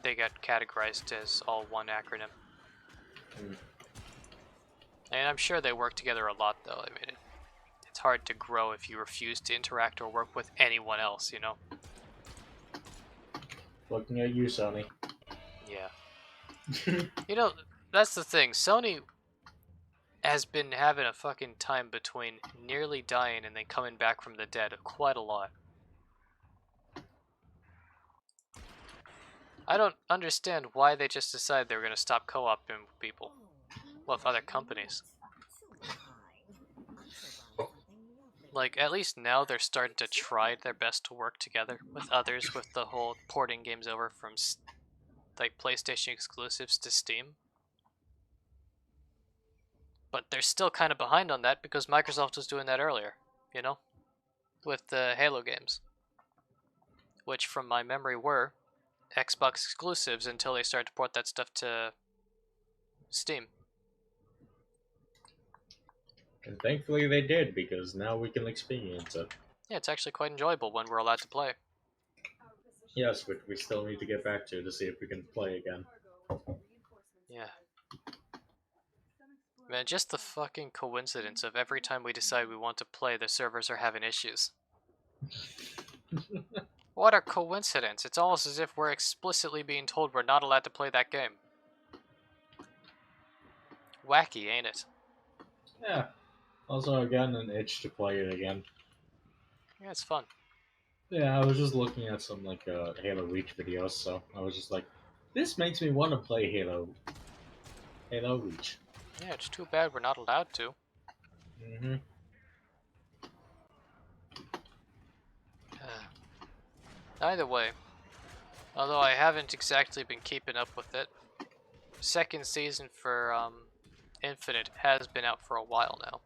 S1: they got categorized as all one acronym.
S2: Hmm.
S1: And I'm sure they work together a lot, though. I mean, it's hard to grow if you refuse to interact or work with anyone else, you know?
S2: Looking at you, Sony.
S1: Yeah. You know, that's the thing. Sony has been having a fucking time between nearly dying and then coming back from the dead quite a lot. I don't understand why they just decided they were going to stop co-oping with people. Well, with other companies. Like, at least now they're starting to try their best to work together with others with the whole porting games over from, like, PlayStation exclusives to Steam. But they're still kind of behind on that because Microsoft was doing that earlier, you know? With the Halo games. Which, from my memory, were Xbox exclusives until they started to port that stuff to Steam.
S2: And thankfully they did, because now we can experience it.
S1: Yeah, it's actually quite enjoyable when we're allowed to play.
S2: Yes, but we still need to get back to see if we can play again.
S1: Yeah. Man, just the fucking coincidence of every time we decide we want to play, the servers are having issues. What a coincidence. It's almost as if we're explicitly being told we're not allowed to play that game. Wacky, ain't it?
S2: Yeah. Also, I got an itch to play it again.
S1: Yeah, it's fun.
S2: Yeah, I was just looking at some like Halo Reach videos, so I was just like, this makes me want to play Halo Reach.
S1: Yeah, it's too bad we're not allowed to.
S2: Mm-hmm.
S1: Either way, although I haven't exactly been keeping up with it, second season for Infinite has been out for a while now.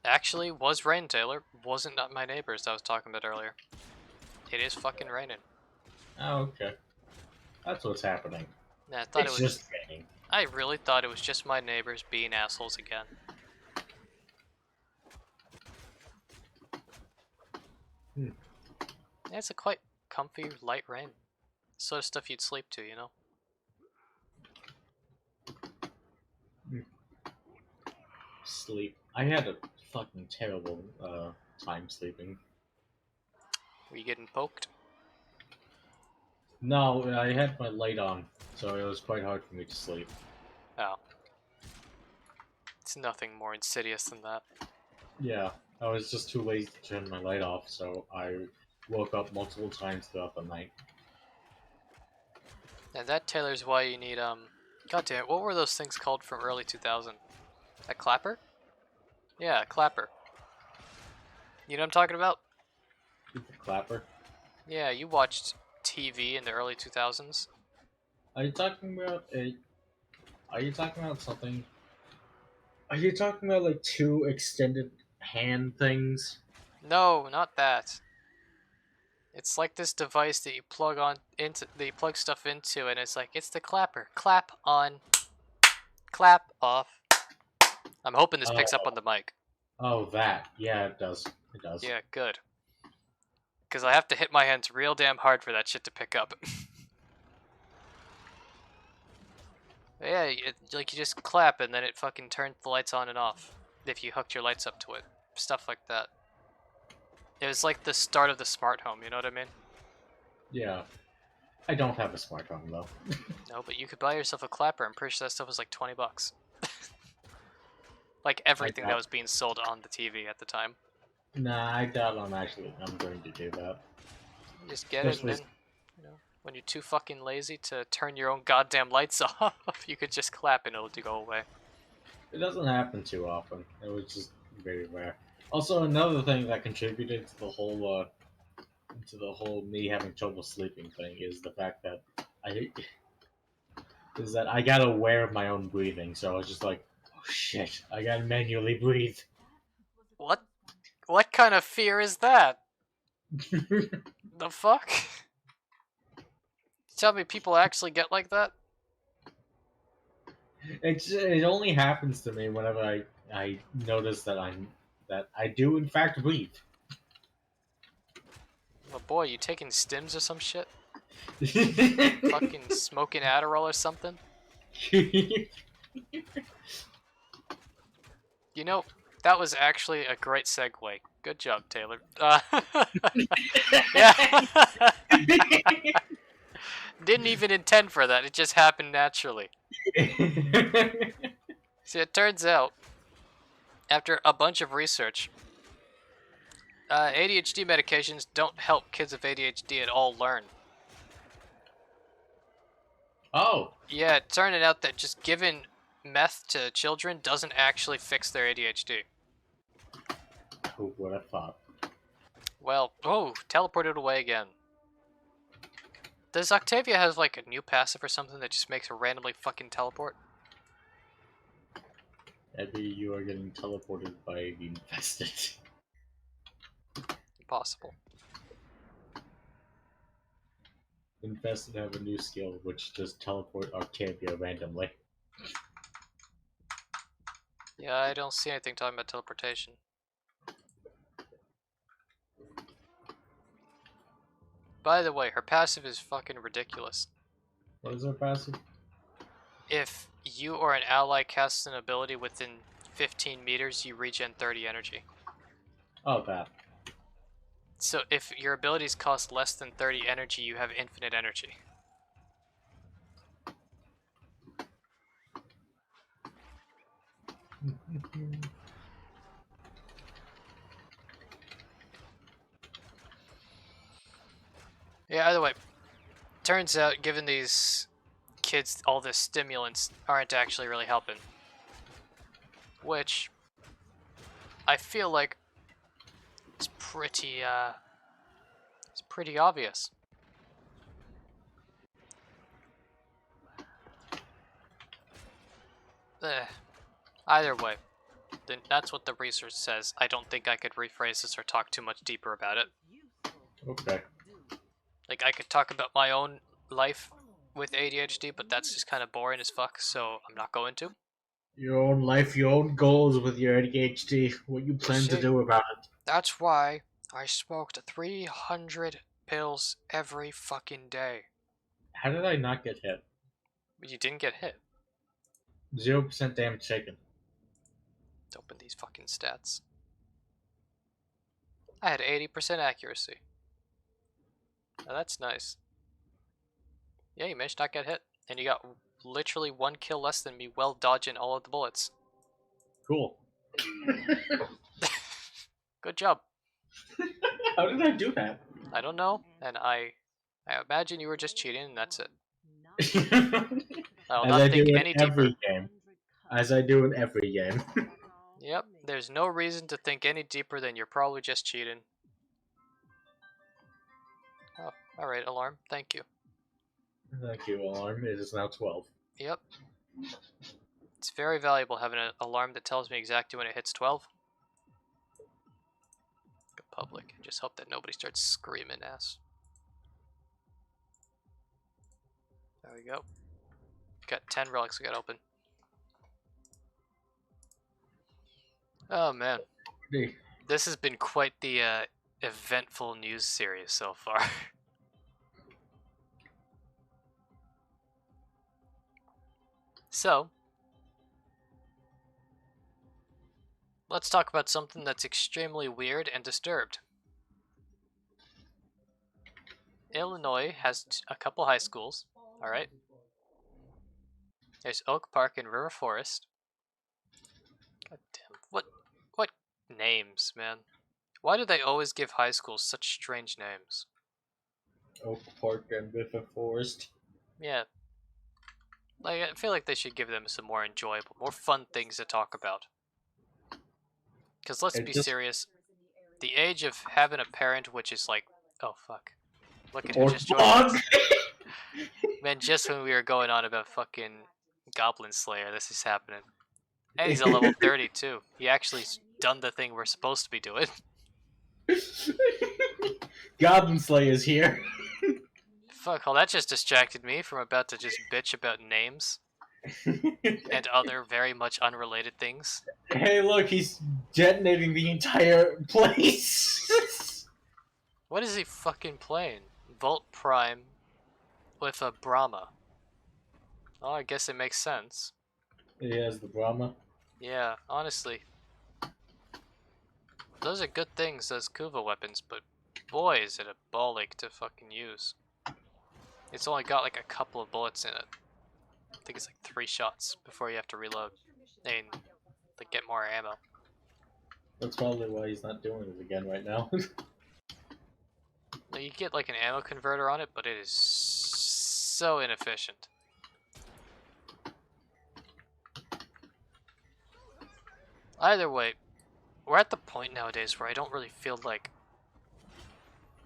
S1: Actually, was rain, Taylor. Wasn't not my neighbors I was talking about earlier. It is fucking raining.
S2: Oh, okay. That's what's happening.
S1: Nah, I thought
S2: It's
S1: it was.
S2: just raining.
S1: I really thought it was just my neighbors being assholes again.
S2: Hmm.
S1: Yeah, it's a quite comfy, light rain. Sort of stuff you'd sleep to, you know?
S2: Sleep. I had a fucking terrible time sleeping.
S1: Were you getting poked?
S2: No, I had my light on, so it was quite hard for me to sleep.
S1: Oh. It's nothing more insidious than that.
S2: Yeah, I was just too lazy to turn my light off, so I woke up multiple times throughout the night.
S1: And that, Taylor's why you need, God damn it, what were those things called from early 2000? A clapper? Yeah, a clapper. You know what I'm talking about?
S2: Clapper?
S1: Yeah, you watched TV in the early 2000s.
S2: Are you talking about a... Are you talking about something... Are you talking about, like, two extended hand things?
S1: No, not that. It's like this device that you plug on into, that you plug stuff into, and it's like, it's the clapper. Clap on, clap off. I'm hoping this picks up on the mic.
S2: Oh, that. Yeah, it does. It does.
S1: Yeah, good. Because I have to hit my hands real damn hard for that shit to pick up. Yeah, like you just clap and then it fucking turns the lights on and off. If you hooked your lights up to it. Stuff like that. It was like the start of the smart home, you know what I mean?
S2: Yeah. I don't have a smart home, though.
S1: No, but you could buy yourself a clapper. I'm pretty sure that stuff was like 20 bucks. Like everything that was being sold on the TV at the time.
S2: Nah, I doubt I'm going to do that.
S1: You just get it and then, you know. When you're too fucking lazy to turn your own goddamn lights off, you could just clap and it'll go away.
S2: It doesn't happen too often. It was just very rare. Also, another thing that contributed to the whole me having trouble sleeping thing is the fact that I I got aware of my own breathing. So I was just like, oh shit, I gotta manually breathe.
S1: What? What kind of fear is that? The fuck? Tell me people actually get like that?
S2: It only happens to me whenever I notice that I do in fact breathe.
S1: Oh boy, you taking stims or some shit? Fucking smoking Adderall or something? You know, that was actually a great segue. Good job, Taylor. Yeah. Didn't even intend for that. It just happened naturally. See, it turns out, after a bunch of research, ADHD medications don't help kids with ADHD at all learn.
S2: Oh,
S1: Yeah, it turned out that just giving meth to children doesn't actually fix their ADHD.
S2: who would have thought?
S1: Well, oh, teleported away again. Does Octavia have like a new passive or something that just makes her randomly fucking teleport?
S2: Maybe you are getting teleported by the infested.
S1: Impossible.
S2: Infested have a new skill which just teleport Octavia randomly.
S1: Yeah, I don't see anything talking about teleportation. By the way, her passive is fucking ridiculous.
S2: What is her passive?
S1: If you or an ally casts an ability within 15 meters, you regen 30 energy.
S2: Oh, that.
S1: So if your abilities cost less than 30 energy, you have infinite energy. Yeah, either way, turns out giving these kids all this stimulants aren't actually really helping. Which I feel like is pretty obvious. Either way, then that's what the research says. I don't think I could rephrase this or talk too much deeper about it.
S2: Okay.
S1: Like, I could talk about my own life with ADHD, but that's just kind of boring as fuck, so I'm not going to.
S2: Your own life, your own goals with your ADHD. What you plan to
S1: See,
S2: do about it?
S1: that's why I smoked 300 pills every fucking day.
S2: How did I not get hit?
S1: But you didn't get hit.
S2: 0% damage taken.
S1: Let's open these fucking stats. I had 80% accuracy. Now that's nice. Yeah, you managed to not get hit. And you got literally 1 kill less than me while dodging all of the bullets.
S2: Cool.
S1: Good job.
S2: How did I do that?
S1: I don't know, and I imagine you were just cheating and that's it. I'll
S2: As
S1: not
S2: I do
S1: think
S2: in
S1: any deeper.
S2: every game. As I do in every game.
S1: Yep, there's no reason to think any deeper than you're probably just cheating. Oh, alright, alarm, thank you.
S2: Thank you, alarm. It is now 12.
S1: Yep. It's very valuable having an alarm that tells me exactly when it hits 12. Go public, and just hope that nobody starts screaming ass. There we go. Got 10 relics we got open. Oh man.
S2: Hey,
S1: This has been quite the eventful news series so far. So, let's talk about something that's extremely weird and disturbed. Illinois has a couple high schools, alright? There's Oak Park and River Forest. God damn, what names, man? Why do they always give high schools such strange names?
S2: Oak Park and Biffle Forest.
S1: Yeah. Like, I feel like they should give them some more enjoyable, more fun things to talk about. Because let's
S2: It
S1: be
S2: just
S1: serious, the age of having a parent which is like, oh fuck, look at who
S2: or
S1: just joined
S2: bug.
S1: us. Man, just when we were going on about fucking Goblin Slayer, this is happening. And he's a level 30 too. He actually done the thing we're supposed to be doing.
S2: Goblin Slayer's here.
S1: Fuck, well that just distracted me from about to just bitch about names and other very much unrelated things.
S2: Hey, look, he's detonating the entire place.
S1: What is he fucking playing? Volt Prime with a Brahma. Oh, I guess it makes sense.
S2: He has the Brahma.
S1: Yeah, honestly. Those are good things, those Kuva weapons, but boy is it a ball ache to fucking use. It's only got like a couple of bullets in it. I think it's like 3 shots before you have to reload and like get more ammo.
S2: That's probably why he's not doing it again right now.
S1: Now, you get like an ammo converter on it, but it is so inefficient. Either way, we're at the point nowadays where I don't really feel like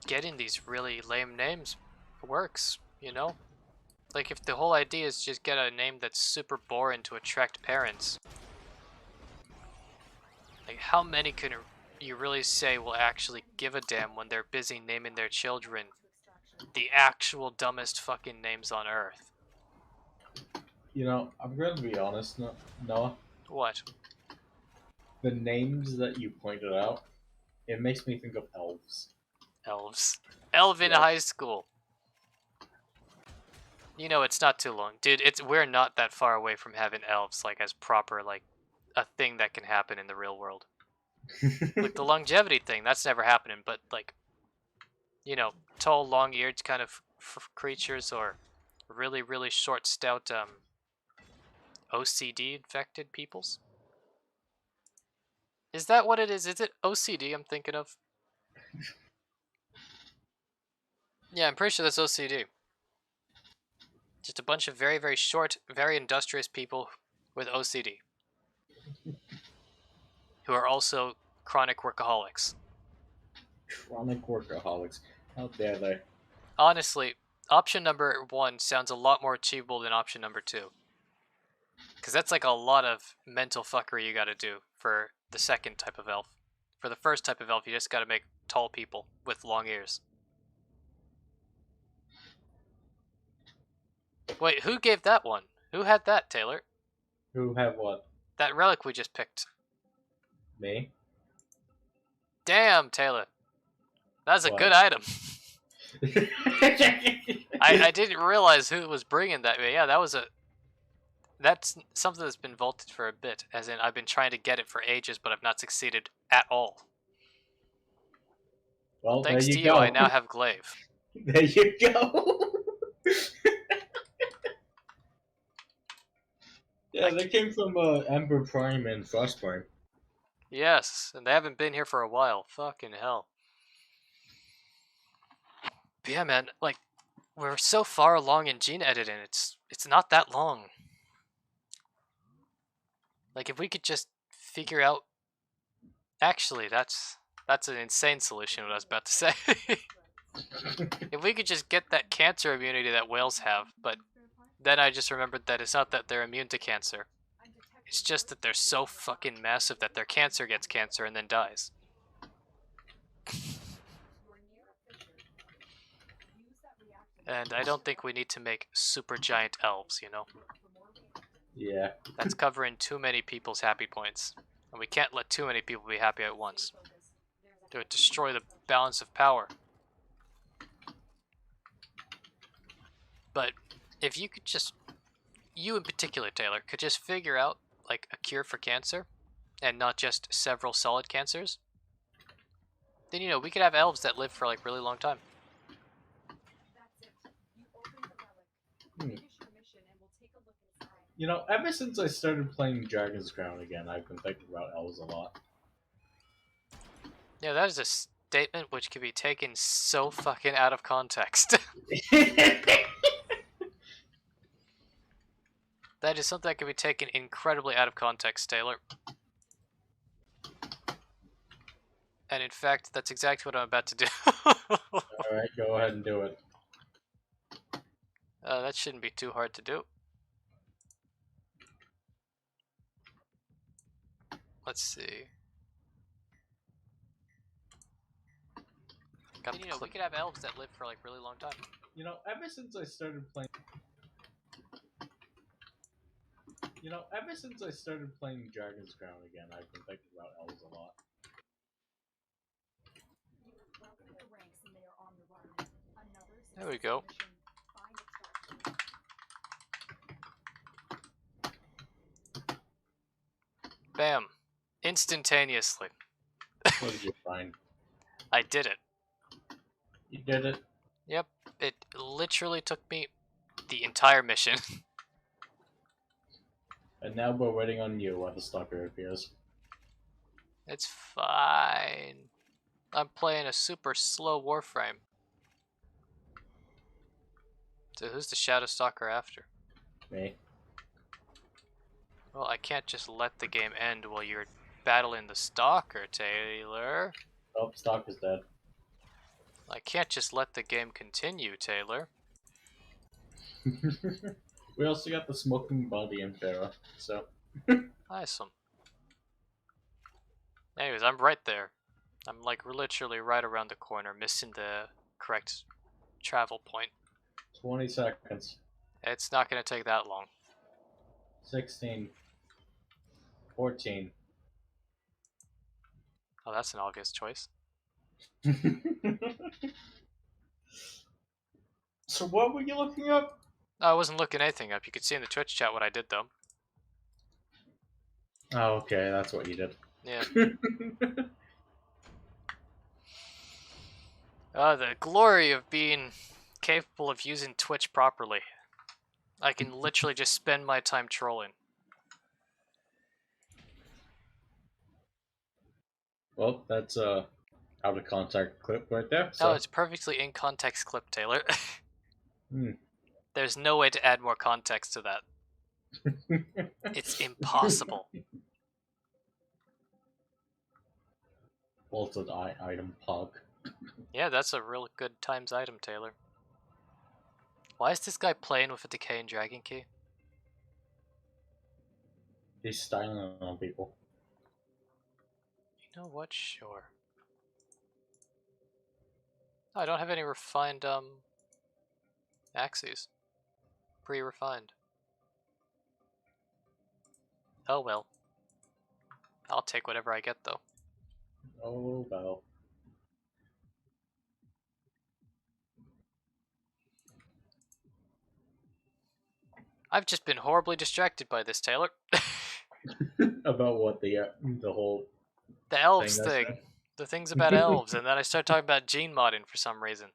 S1: getting these really lame names works, you know? Like, if the whole idea is just get a name that's super boring to attract parents, like, how many can you really say will actually give a damn when they're busy naming their children the actual dumbest fucking names on Earth?
S2: You know, I'm going to be honest, Noah.
S1: What?
S2: The names that you pointed out, it makes me think of elves.
S1: Elves. Elven
S2: Yeah.
S1: high school. You know, it's not too long. Dude, we're not that far away from having elves, like, as proper, like, a thing that can happen in the real world. Like, the longevity thing, that's never happening, but, like, you know, tall, long-eared kind of creatures, or really, really short, stout, OCD-infected peoples? Is that what it is? Is it OCD I'm thinking of? Yeah, I'm pretty sure that's OCD. Just a bunch of very, very short, very industrious people with OCD. Who are also chronic workaholics.
S2: Chronic workaholics. How dare they?
S1: Honestly, option number 1 sounds a lot more achievable than option number 2. Because that's like a lot of mental fuckery you gotta do for the second type of elf. For the first type of elf, you just gotta make tall people with long ears. Wait, who gave that one? Who had that, Taylor?
S2: Who have what?
S1: That relic we just picked.
S2: Me?
S1: Damn, Taylor. That's a
S2: What?
S1: good item. I didn't realize who was bringing that. But yeah, that's something that's been vaulted for a bit. As in, I've been trying to get it for ages, but I've not succeeded at all.
S2: Well,
S1: Thanks
S2: there
S1: to
S2: you
S1: you,
S2: go.
S1: I now have glaive.
S2: There you go. Yeah, they came from Ember Prime and Frost Prime.
S1: Yes, and they haven't been here for a while. Fucking hell. But yeah, man, like, we're so far along in gene editing. It's not that long. Like, if we could just figure out... Actually, that's an insane solution, what I was about to say. If we could just get that cancer immunity that whales have, but then I just remembered that it's not that they're immune to cancer. It's just that they're so fucking massive that their cancer gets cancer and then dies. And I don't think we need to make super giant elves, you know?
S2: Yeah.
S1: That's covering too many people's happy points. And we can't let too many people be happy at once. It would destroy the balance of power. But if you could just, you in particular, Taylor, could just figure out like a cure for cancer and not just several solid cancers, then, you know, we could have elves that live for like really long time.
S2: You know, ever since I started playing Dragon's Crown again, I've been thinking about elves a lot.
S1: Yeah, that is statement which can be taken so fucking out of context. That is something that can be taken incredibly out of context, Taylor. And in fact, that's exactly what I'm about to do.
S2: Alright, go ahead and do it.
S1: That shouldn't be too hard to do. Let's see. We could have elves that live for like really long time.
S2: You know, ever since I started playing Dragon's Crown again, I've been thinking about elves a lot.
S3: Welcome their ranks and they are on the run. Another
S1: There we go.
S3: successful mission. Find extraction.
S1: Bam. Instantaneously.
S2: What did you find?
S1: I did it.
S2: You did it.
S1: Yep. It literally took me the entire mission.
S2: And now we're waiting on you while the stalker appears.
S1: It's fine. I'm playing a super slow Warframe. So who's the Shadow Stalker after?
S2: Me.
S1: Well, I can't just let the game end while you're battling the Stalker, Taylor.
S2: Oh, Stalker's dead.
S1: I can't just let the game continue, Taylor.
S2: We also got the smoking body in Pharaoh, so.
S1: Awesome. Anyways, I'm right there. I'm like literally right around the corner, missing the correct travel point.
S2: 20 seconds.
S1: It's not going to take that long.
S2: 16. 14.
S1: Oh, that's an obvious choice.
S2: So what were you looking up?
S1: No, I wasn't looking anything up. You could see in the Twitch chat what I did, though.
S2: Oh, okay, that's what you did.
S1: Yeah. The glory of being capable of using Twitch properly. I can literally just spend my time trolling.
S2: Well, that's out of context clip right there. So.
S1: Oh, it's perfectly in context clip, Taylor.
S2: Hmm.
S1: There's no way to add more context to that. It's impossible.
S2: Altered item pog.
S1: Yeah, that's a real good times item, Taylor. Why is this guy playing with a decaying dragon key?
S2: He's styling on people.
S1: You know what? Sure. Oh, I don't have any refined axes. Pre-refined. Oh well. I'll take whatever I get though.
S2: Oh well.
S1: I've just been horribly distracted by this, Taylor.
S2: About what the whole
S1: The elves
S2: I
S1: thing.
S2: said?
S1: The things about elves, and then I started talking about gene modding for some reason.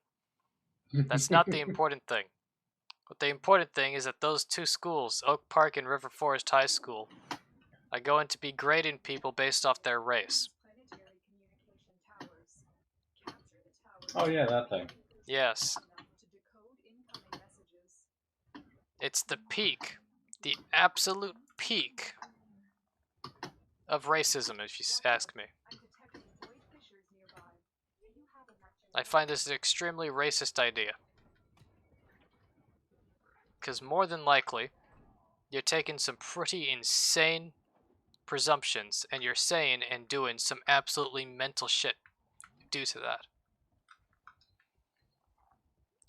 S1: That's not the important thing. But the important thing is that those two schools, Oak Park and River Forest High School, are going to be grading people based off their race.
S3: Planetary communication towers. Capture the towers.
S2: Oh yeah, that thing.
S1: Yes.
S3: Enough to decode incoming messages.
S1: It's the peak. The absolute peak of racism, if you ask me.
S3: I'm detecting void fissures nearby. Do you have a matching?
S1: I find this an extremely racist idea. Because more than likely, you're taking some pretty insane presumptions and you're saying and doing some absolutely mental shit due to that.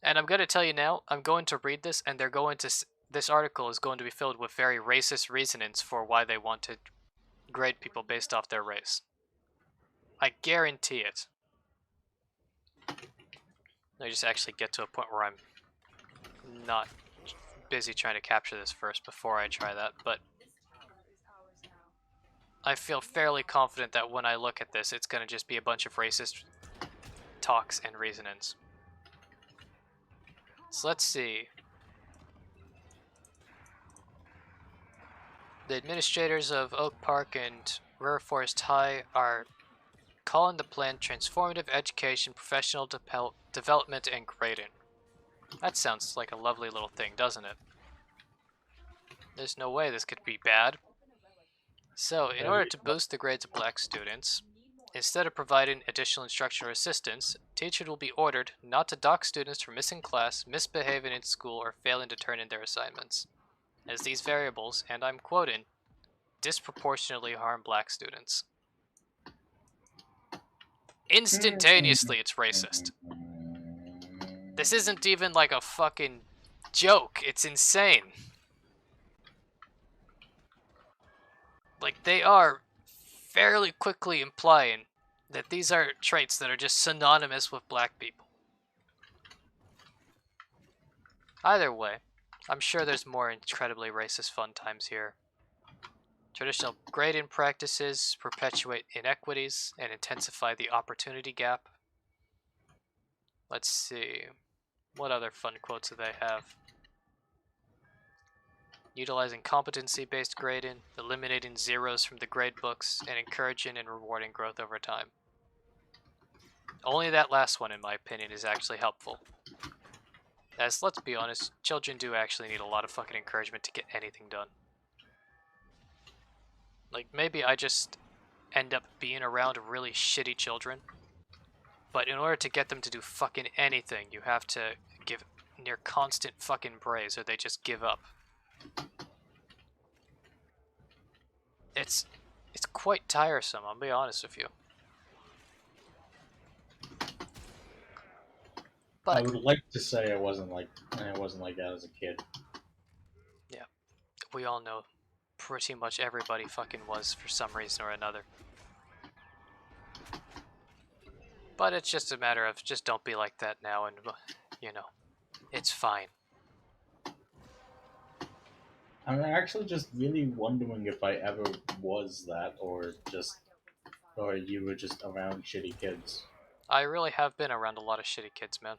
S1: And I'm going to tell you now, I'm going to read this and this article is going to be filled with very racist reasonings for why they want to grade people based off their race. I guarantee it. I just actually get to a point where I'm not busy trying to capture this first before I try that, but
S3: This tower is ours now.
S1: I feel fairly confident that when I look at this, it's going to just be a bunch of racist talks and reasonings. So let's see. The administrators of Oak Park and River Forest High are calling the plan Transformative Education, Professional Development, and Grading. That sounds like a lovely little thing, doesn't it? There's no way this could be bad. So, in order to boost the grades of black students, instead of providing additional instructional assistance, teachers will be ordered not to dock students for missing class, misbehaving in school, or failing to turn in their assignments, as these variables, and I'm quoting, disproportionately harm black students. Instantaneously, it's racist. This isn't even like a fucking joke. It's insane. Like, they are fairly quickly implying that these are traits that are just synonymous with black people. Either way, I'm sure there's more incredibly racist fun times here. Traditional grading practices perpetuate inequities and intensify the opportunity gap. Let's see. What other fun quotes do they have? Utilizing competency-based grading, eliminating zeros from the grade books, and encouraging and rewarding growth over time. Only that last one, in my opinion, is actually helpful. As, let's be honest, children do actually need a lot of fucking encouragement to get anything done. Like, maybe I just end up being around really shitty children, but in order to get them to do fucking anything, you have to give near constant fucking praise or they just give up. It's quite tiresome, I'll be honest with you. But
S2: I would like to say I wasn't like that as a kid.
S1: yeah, we all know pretty much everybody fucking was for some reason or another. But it's just a matter of just don't be like that now and, you know, it's fine.
S2: I'm actually just really wondering if I ever was that, or you were just around shitty kids.
S1: I really have been around a lot of shitty kids, man.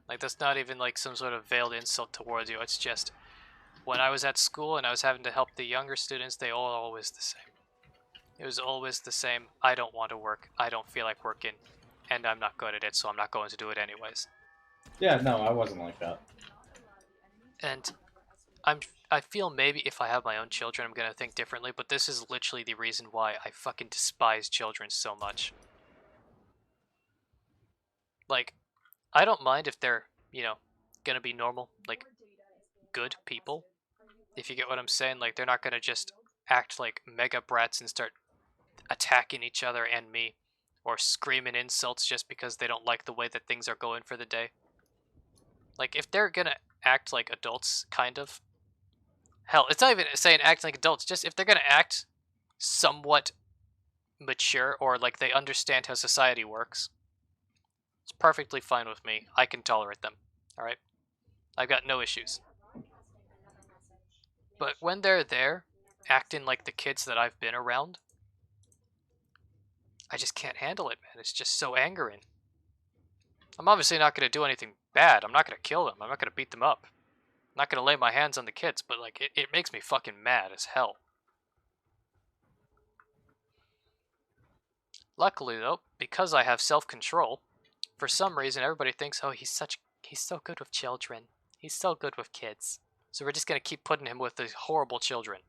S1: Like, that's not even like some sort of veiled insult towards you. It's just, when I was at school and I was having to help the younger students, they all always the same. It was always the same, I don't want to work, I don't feel like working, and I'm not good at it, so I'm not going to do it anyways.
S2: Yeah, no, I wasn't like that.
S1: And I feel maybe if I have my own children, I'm gonna think differently, but this is literally the reason why I fucking despise children so much. Like, I don't mind if they're, you know, gonna be normal, like, good people. If you get what I'm saying, like, they're not gonna just act like mega brats and start attacking each other and me, or screaming insults just because they don't like the way that things are going for the day. Like, if they're gonna act like adults, kind of. Hell, it's not even saying act like adults, just if they're gonna act somewhat mature or like they understand how society works, it's perfectly fine with me. I can tolerate them, alright? I've got no issues. But when they're there, acting like the kids that I've been around, I just can't handle it, man. It's just so angering. I'm obviously not going to do anything bad. I'm not going to kill them. I'm not going to beat them up. I'm not going to lay my hands on the kids, but like it makes me fucking mad as hell. Luckily though, because I have self-control, for some reason everybody thinks, oh, he's so good with children. He's so good with kids. So we're just going to keep putting him with the horrible children.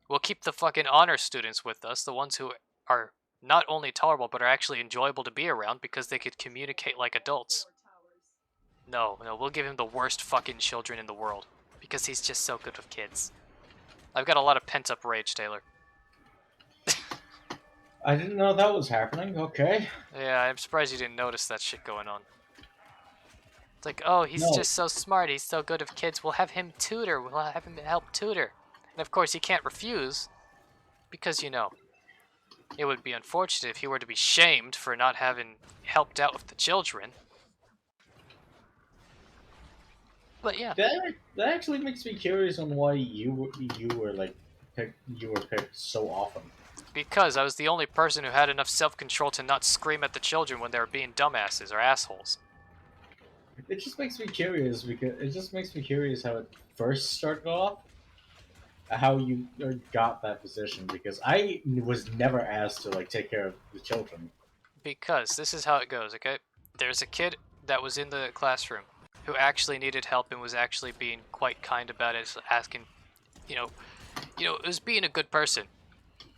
S1: We'll keep the fucking honor students with us, the ones who are not only tolerable, but are actually enjoyable to be around because they could communicate like adults. No, we'll give him the worst fucking children in the world because he's just so good with kids. I've got a lot of pent-up rage, Taylor.
S2: I didn't know that was happening, okay.
S1: Yeah, I'm surprised you didn't notice that shit going on. It's like, oh, he's just so smart, he's so good with kids, we'll have him tutor, we'll have him help tutor. And of course, he can't refuse because, you know, it would be unfortunate if he were to be shamed for not having helped out with the children. But yeah.
S2: That actually makes me curious on why you were picked so often.
S1: Because I was the only person who had enough self-control to not scream at the children when they were being dumbasses or assholes.
S2: It just makes me curious how it first started off. how you got that position because I was never asked to like take care of the children.
S1: Because this is how it goes, okay? There's a kid that was in the classroom who actually needed help and was actually being quite kind about it, asking, you know, it was being a good person.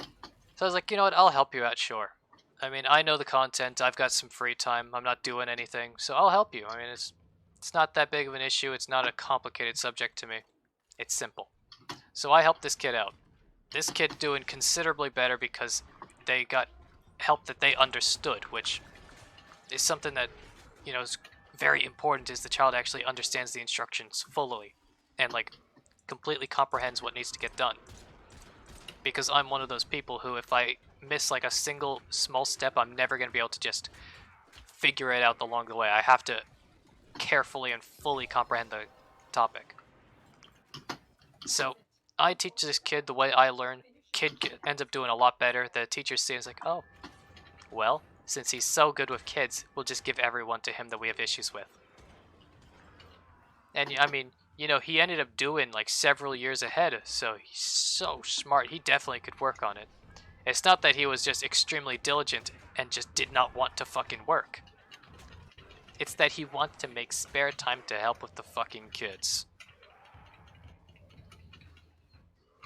S1: So I was like, you know what, I'll help you out, sure. I mean, I know the content, I've got some free time, I'm not doing anything, so I'll help you. I mean, it's not that big of an issue, it's not a complicated subject to me. It's simple. So I helped this kid out. This kid doing considerably better because they got help that they understood, which is something that, is very important, is the child actually understands the instructions fully and, like, completely comprehends what needs to get done. Because I'm one of those people who, if I miss, like, a single small step, I'm never going to be able to just figure it out along the way. I have to carefully and fully comprehend the topic. So, I teach this kid the way I learn. Kid ends up doing a lot better. The teacher seems like, oh, well, since he's so good with kids, we'll just give everyone to him that we have issues with. And, I mean, he ended up doing, like, several years ahead, so he's so smart. He definitely could work on it. It's not that he was just extremely diligent and just did not want to fucking work. It's that he wants to make spare time to help with the fucking kids.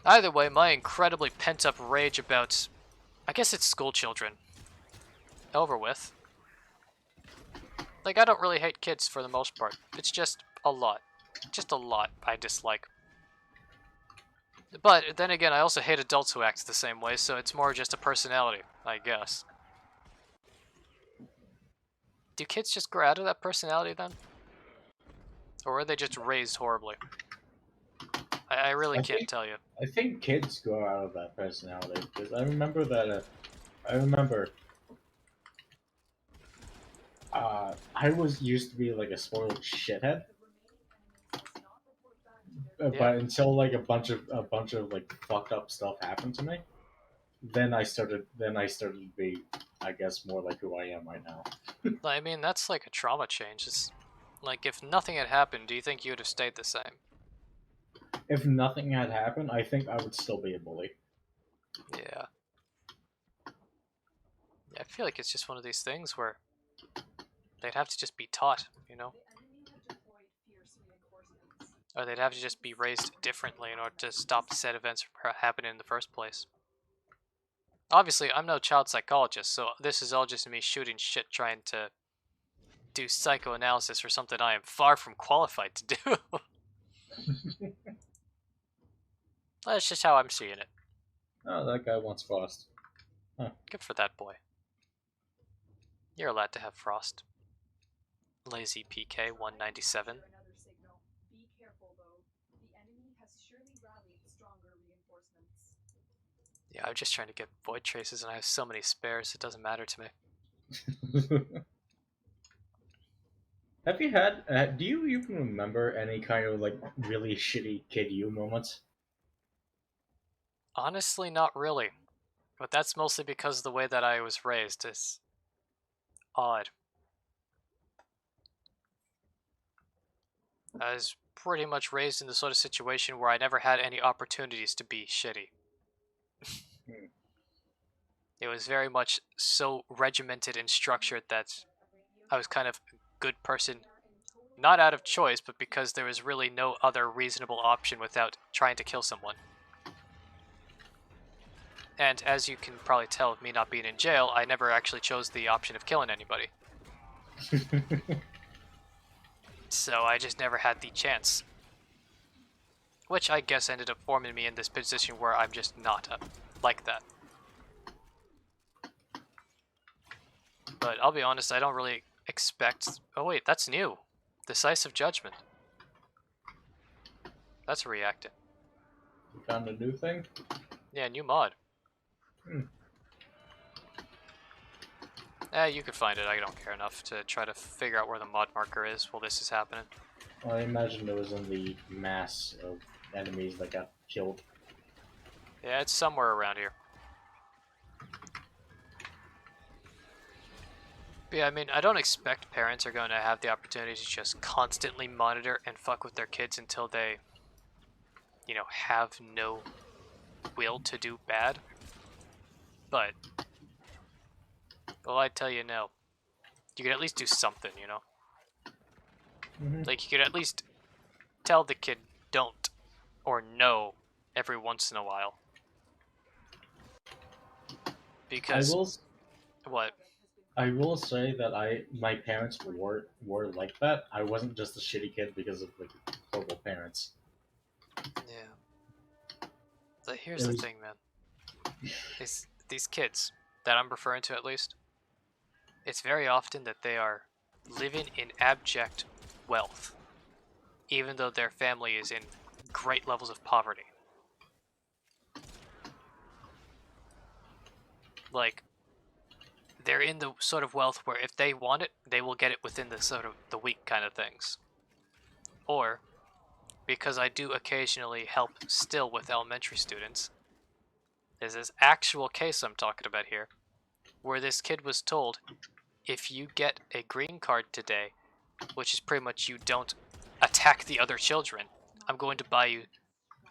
S1: Either way, my incredibly pent-up rage about, I guess it's school children, over with. Like, I don't really hate kids for the most part. It's just a lot. Just a lot I dislike. But then again, I also hate adults who act the same way, so it's more just a personality, I guess. Do kids just grow out of that personality then? Or are they just raised horribly? I really can't tell you.
S2: I think kids grow out of that personality because I remember that. I remember. I was used to be like a spoiled shithead,
S1: Yeah.
S2: but until like a bunch of like fucked up stuff happened to me, then I started to be, I guess, more like who I am right now.
S1: I mean, that's like a trauma change. It's like, if nothing had happened, do you think you would have stayed the same?
S2: If nothing had happened, I think I would still be a bully.
S1: Yeah. I feel like it's just one of these things where they'd have to just be taught, Or they'd have to just be raised differently in order to stop said events from happening in the first place. Obviously, I'm no child psychologist, so this is all just me shooting shit trying to do psychoanalysis for something I am far from qualified to do. That's just how I'm seeing it.
S2: Oh, that guy wants frost.
S1: Good for that boy. You're allowed to have frost. Lazy PK 197.
S3: Be careful, though. The enemy has surely rallied stronger reinforcements.
S1: Yeah, I'm just trying to get void traces and I have so many spares, it doesn't matter to me.
S2: Have you had? Do you even remember any kind of like really shitty kid you moments?
S1: Honestly, not really. But that's mostly because of the way that I was raised. It's odd. I was pretty much raised in the sort of situation where I never had any opportunities to be shitty. It was very much so regimented and structured that I was kind of a good person, not out of choice, but because there was really no other reasonable option without trying to kill someone. And as you can probably tell with me not being in jail, I never actually chose the option of killing anybody. So I just never had the chance. Which I guess ended up forming me in this position where I'm just not like that. But I'll be honest, I don't really expect... Oh wait, that's new. Decisive Judgment. That's reacting.
S2: You found a new thing?
S1: Yeah, new mod. You could find it, I don't care enough to try to figure out where the mod marker is while this is happening.
S2: Well, I imagine it was in the mass of enemies that got killed.
S1: Yeah, it's somewhere around here. But yeah, I mean, I don't expect parents are going to have the opportunity to just constantly monitor and fuck with their kids until they you know, have no will to do bad. But, well, I tell you no. You could at least do something, you know?
S2: Mhm.
S1: Like, you could at least tell the kid don't or no every once in a while.
S2: I
S1: Because,
S2: will
S1: what?
S2: I will say that my parents were like that. I wasn't just a shitty kid because of like horrible parents.
S1: Yeah. But here's
S2: It
S1: the
S2: was
S1: thing, man. Is these kids that I'm referring to, at least, it's very often that they are living in abject wealth, even though their family is in great levels of poverty. Like, they're in the sort of wealth where if they want it, they will get it within the sort of the week kind of things. Or, because I do occasionally help still with elementary students, there's this actual case I'm talking about here, where this kid was told, if you get a green card today, which is pretty much you don't attack the other children, I'm going to buy you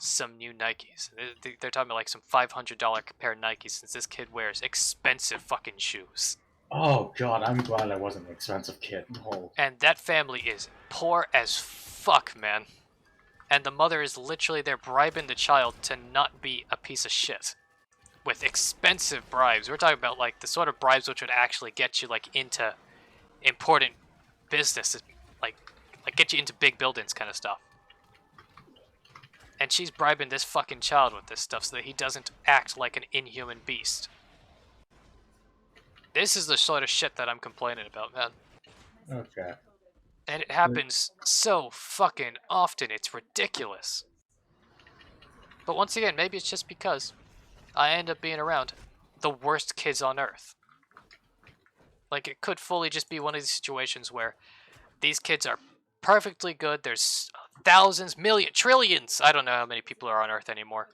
S1: some new Nikes. They're talking about like some $500 pair of Nikes, since this kid wears expensive fucking shoes.
S2: Oh god, I'm glad I wasn't an expensive kid. Oh.
S1: And that family is poor as fuck, man. And the mother is literally there bribing the child to not be a piece of shit. With expensive bribes. We're talking about like the sort of bribes which would actually get you like into important businesses, like get you into big buildings kind of stuff. And she's bribing this fucking child with this stuff so that he doesn't act like an inhuman beast. This is the sort of shit that I'm complaining about, man.
S2: Okay.
S1: And it happens so fucking often, it's ridiculous. But once again, maybe it's just because I end up being around the worst kids on earth. Like, it could fully just be one of these situations where these kids are perfectly good. There's thousands, millions, trillions. I don't know how many people are on earth anymore.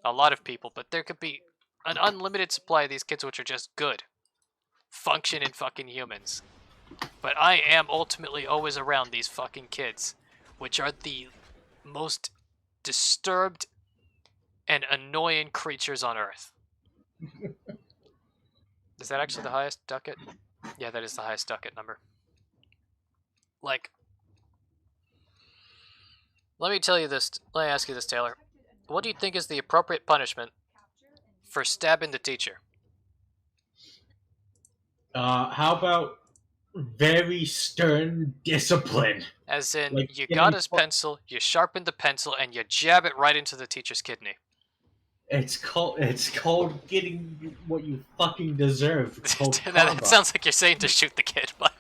S1: A lot of people, but there could be an unlimited supply of these kids which are just good. Functioning fucking humans. But I am ultimately always around these fucking kids, which are the most disturbed and annoying creatures on earth. Is that actually the highest ducat? Yeah, that is the highest ducat number. Like, let me tell you this. Let me ask you this, Taylor. What do you think is the appropriate punishment for stabbing the teacher?
S2: How about very stern discipline?
S1: As in,
S2: Like
S1: you
S2: getting
S1: got his pencil, you sharpen the pencil, and you jab it right into the teacher's kidney.
S2: It's called getting what you fucking deserve. It's called
S1: That
S2: karma.
S1: sounds like you're saying to shoot the kid, but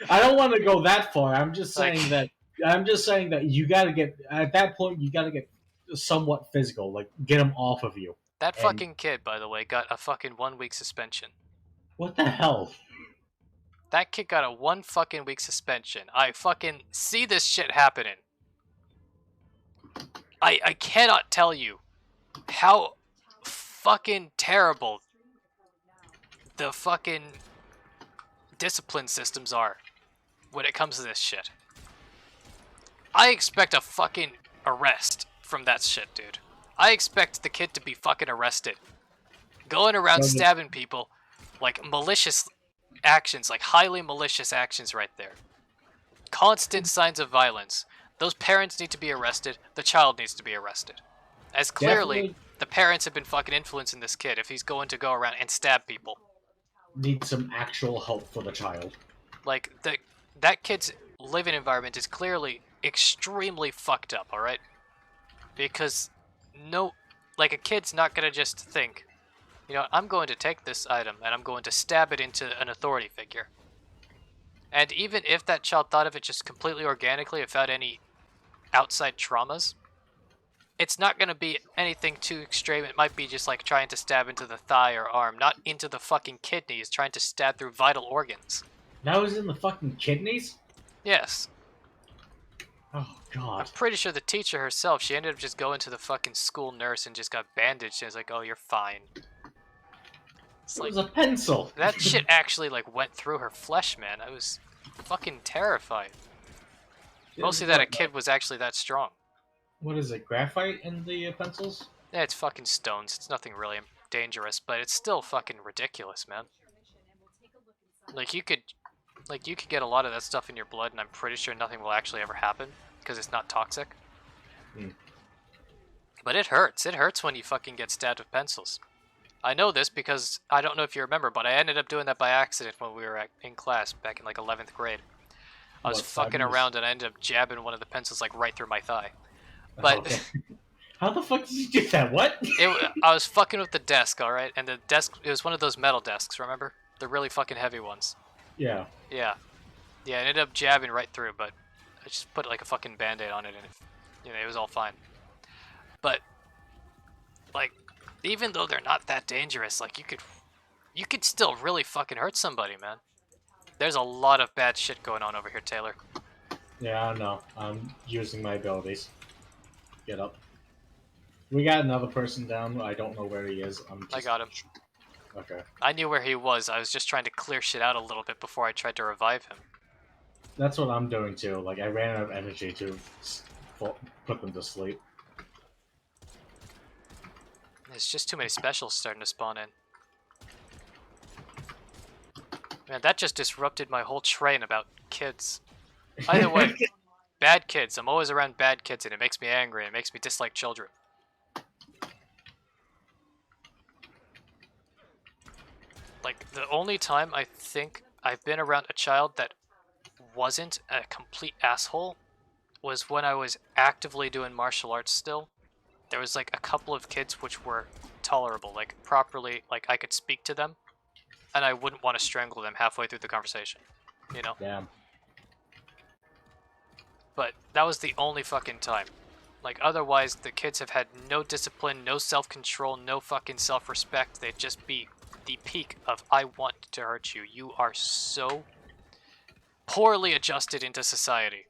S2: I don't want to go that far. I'm just
S1: Like-
S2: saying that you got to get at that point. You got to get somewhat physical, like get them off of you.
S1: that
S2: And-
S1: fucking kid, by the way, got a fucking 1 week suspension.
S2: What the hell?
S1: That kid got a 1 fucking week suspension. I fucking see this shit happening. I cannot tell you how fucking terrible the fucking discipline systems are when it comes to this shit. I expect a fucking arrest from that shit, dude. I expect the kid to be fucking arrested. Going around
S2: Well,
S1: stabbing people, like malicious actions, like highly malicious actions right there. Constant signs of violence. Those parents need to be arrested. The child needs to be arrested. As clearly,
S2: Definitely
S1: the parents have been fucking influencing this kid if he's going to go around and stab people.
S2: need some actual help for the child.
S1: Like, that kid's living environment is clearly extremely fucked up, alright? Because, like, a kid's not gonna just think, you know, I'm going to take this item and I'm going to stab it into an authority figure. And even if that child thought of it just completely organically without any outside traumas, it's not going to be anything too extreme. It might be just like trying to stab into the thigh or arm, not into the fucking kidneys, trying to stab through vital organs.
S2: That was in the fucking kidneys.
S1: Yes.
S2: Oh
S1: I'm
S2: god.
S1: pretty sure the teacher herself, she ended up just going to the fucking school nurse and just got bandaged and was like, oh, you're fine. It's
S2: It
S1: like,
S2: was a pencil.
S1: that shit actually like went through her flesh, man. I was fucking terrified. Mostly that a kid was actually that strong.
S2: What is it? Graphite in the pencils?
S1: Yeah, it's fucking stones. It's nothing really dangerous, but it's still fucking ridiculous, man. Like you could get a lot of that stuff in your blood, and I'm pretty sure nothing will actually ever happen because it's not toxic.
S2: Hmm.
S1: But it hurts. It hurts when you fucking get stabbed with pencils. I know this because I don't know if you remember, but I ended up doing that by accident when we were in class back in like 11th grade. I was
S2: What,
S1: fucking
S2: stabbing
S1: around and I ended up jabbing one of the pencils like right through my thigh.
S2: Oh,
S1: But
S2: okay. How the fuck did you do that? What?
S1: I was fucking with the desk, all right, and the desk it was one of those metal desks. Remember, the really fucking heavy ones.
S2: Yeah.
S1: Yeah, yeah. I ended up jabbing right through, but I just put like a fucking band-aid on it, and it was all fine. But like, even though they're not that dangerous, like you could still really fucking hurt somebody, man. There's a lot of bad shit going on over here, Taylor.
S2: Yeah, I don't know. I'm using my abilities. Get up. We got another person down. I don't know where he is.
S1: I got him.
S2: Okay.
S1: I knew where he was. I was just trying to clear shit out a little bit before I tried to revive him.
S2: That's what I'm doing too. Like, I ran out of energy to put them to sleep.
S1: There's just too many specials starting to spawn in. Man, that just disrupted my whole train about kids. Either way, bad kids. I'm always around bad kids and it makes me angry. It makes me dislike children. Like, the only time I think I've been around a child that wasn't a complete asshole was when I was actively doing martial arts still. There was like a couple of kids which were tolerable, like properly, like I could speak to them and I wouldn't want to strangle them halfway through the conversation, you know?
S2: Damn.
S1: But that was the only fucking time. Like, otherwise, the kids have had no discipline, no self-control, no fucking self-respect. They'd just be the peak of, I want to hurt you. You are so poorly adjusted into society.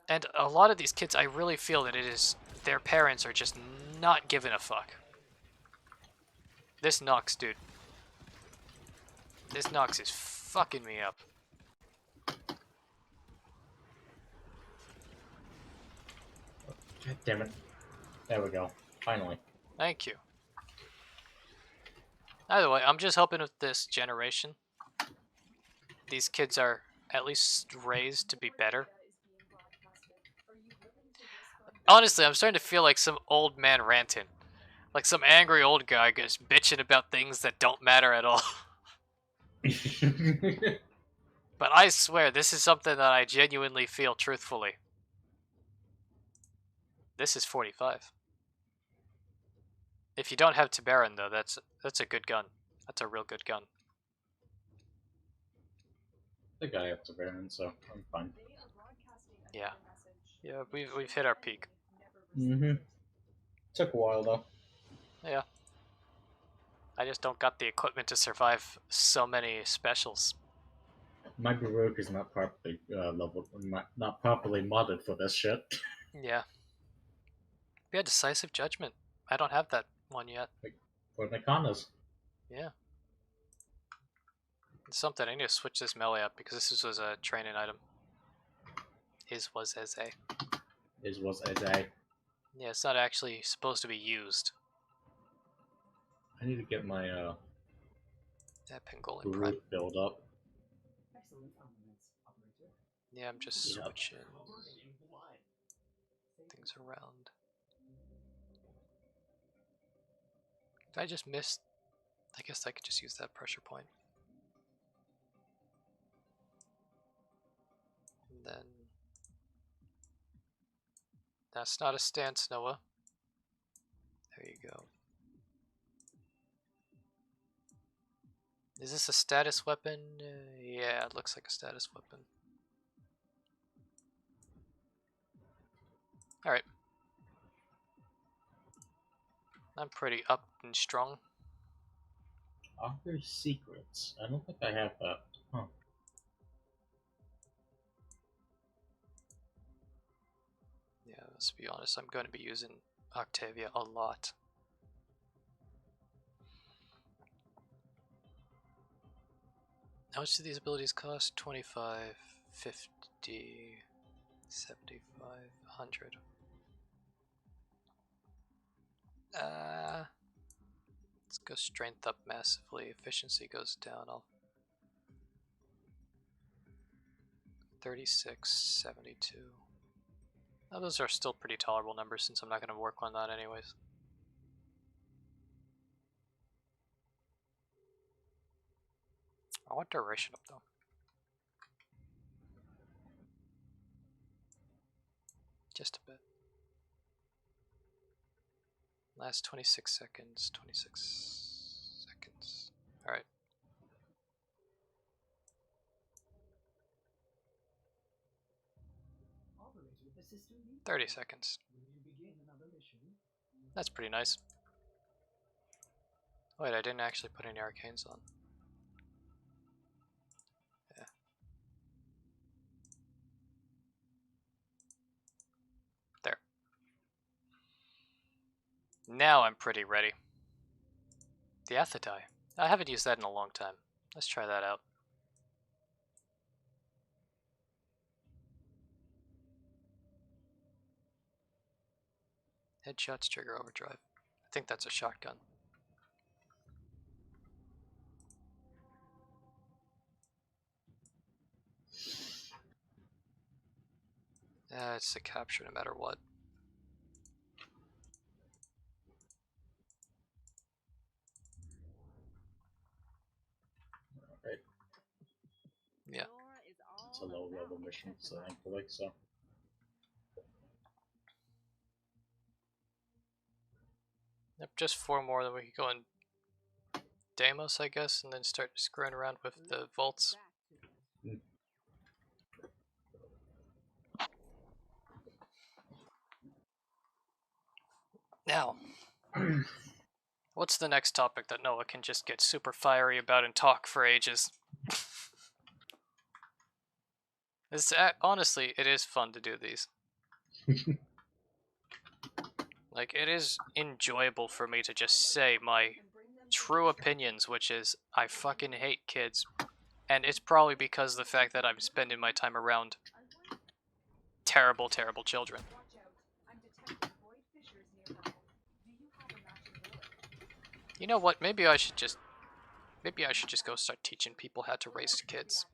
S1: And a lot of these kids, I really feel that it is their parents are just not giving a fuck. This Nox, dude. This Nox is fucking me up.
S2: God damn it. There we go. Finally.
S1: Thank you. Either way, I'm just hoping with this generation, these kids are at least raised to be better. Honestly, I'm starting to feel like some old man ranting. Like some angry old guy just bitching about things that don't matter at all. But I swear, this is something that I genuinely feel truthfully. This is 45. If you don't have Tibaran, though, that's a good gun. That's a real good gun.
S2: I think I have to burn, so I'm fine.
S1: Yeah. Yeah, we've hit our peak.
S2: Mm-hmm. Took a while, though.
S1: Yeah. I just don't got the equipment to survive so many specials.
S2: My Baroque is not properly leveled, not properly modded for this shit.
S1: Yeah. We had decisive judgment. I don't have that one yet.
S2: For Nakanas.
S1: Yeah. It's something. I need to switch this melee up because this was a training item. His was as a.
S2: His was as a.
S1: Yeah, it's not actually supposed to be used.
S2: I need to get my
S1: That Pangolian Prime.
S2: Baroque build up.
S1: Yeah, I'm just
S2: Yep.
S1: switching things around. Did I just miss? I guess I could just use that pressure point. And then that's not a stance, Noah. There you go. Is this a status weapon? Yeah, it looks like a status weapon. Alright. I'm pretty up and strong.
S2: Author Secrets. I don't think I have that. Huh.
S1: Yeah, let's be honest, I'm going to be using Octavia a lot. How much do these abilities cost? 25, 50, 75, 100. Let's go strength up massively. Efficiency goes down. 36, 72. Oh, those are still pretty tolerable numbers since I'm not going to work on that anyways. I want duration up though. Just a bit. Last 26 seconds, 26 seconds. Alright.
S5: Operator, the system needs
S1: 30 seconds.
S5: Will you begin another mission?
S1: That's pretty nice. Wait, I didn't actually put any arcanes on. Yeah. There. Now I'm pretty ready. The Athadai. I haven't used that in a long time. Let's try that out. Headshots trigger overdrive. I think that's a shotgun. It's a capture no matter what.
S2: Right.
S1: Yeah.
S2: It's a low level mission, so thankfully, so.
S1: Yep, just 4 more, then we can go in Deimos, I guess, and then start screwing around with the vaults. Now, what's the next topic that Noah can just get super fiery about and talk for ages? Honestly, it is fun to do these. Like, it is enjoyable for me to just say my true opinions, which is, I fucking hate kids. And it's probably because of the fact that I'm spending my time around terrible, terrible children.
S3: Watch out. I'm detecting void fissures nearby. Do you have a matching bullet?
S1: You know what? Maybe I should just go start teaching people how to raise kids.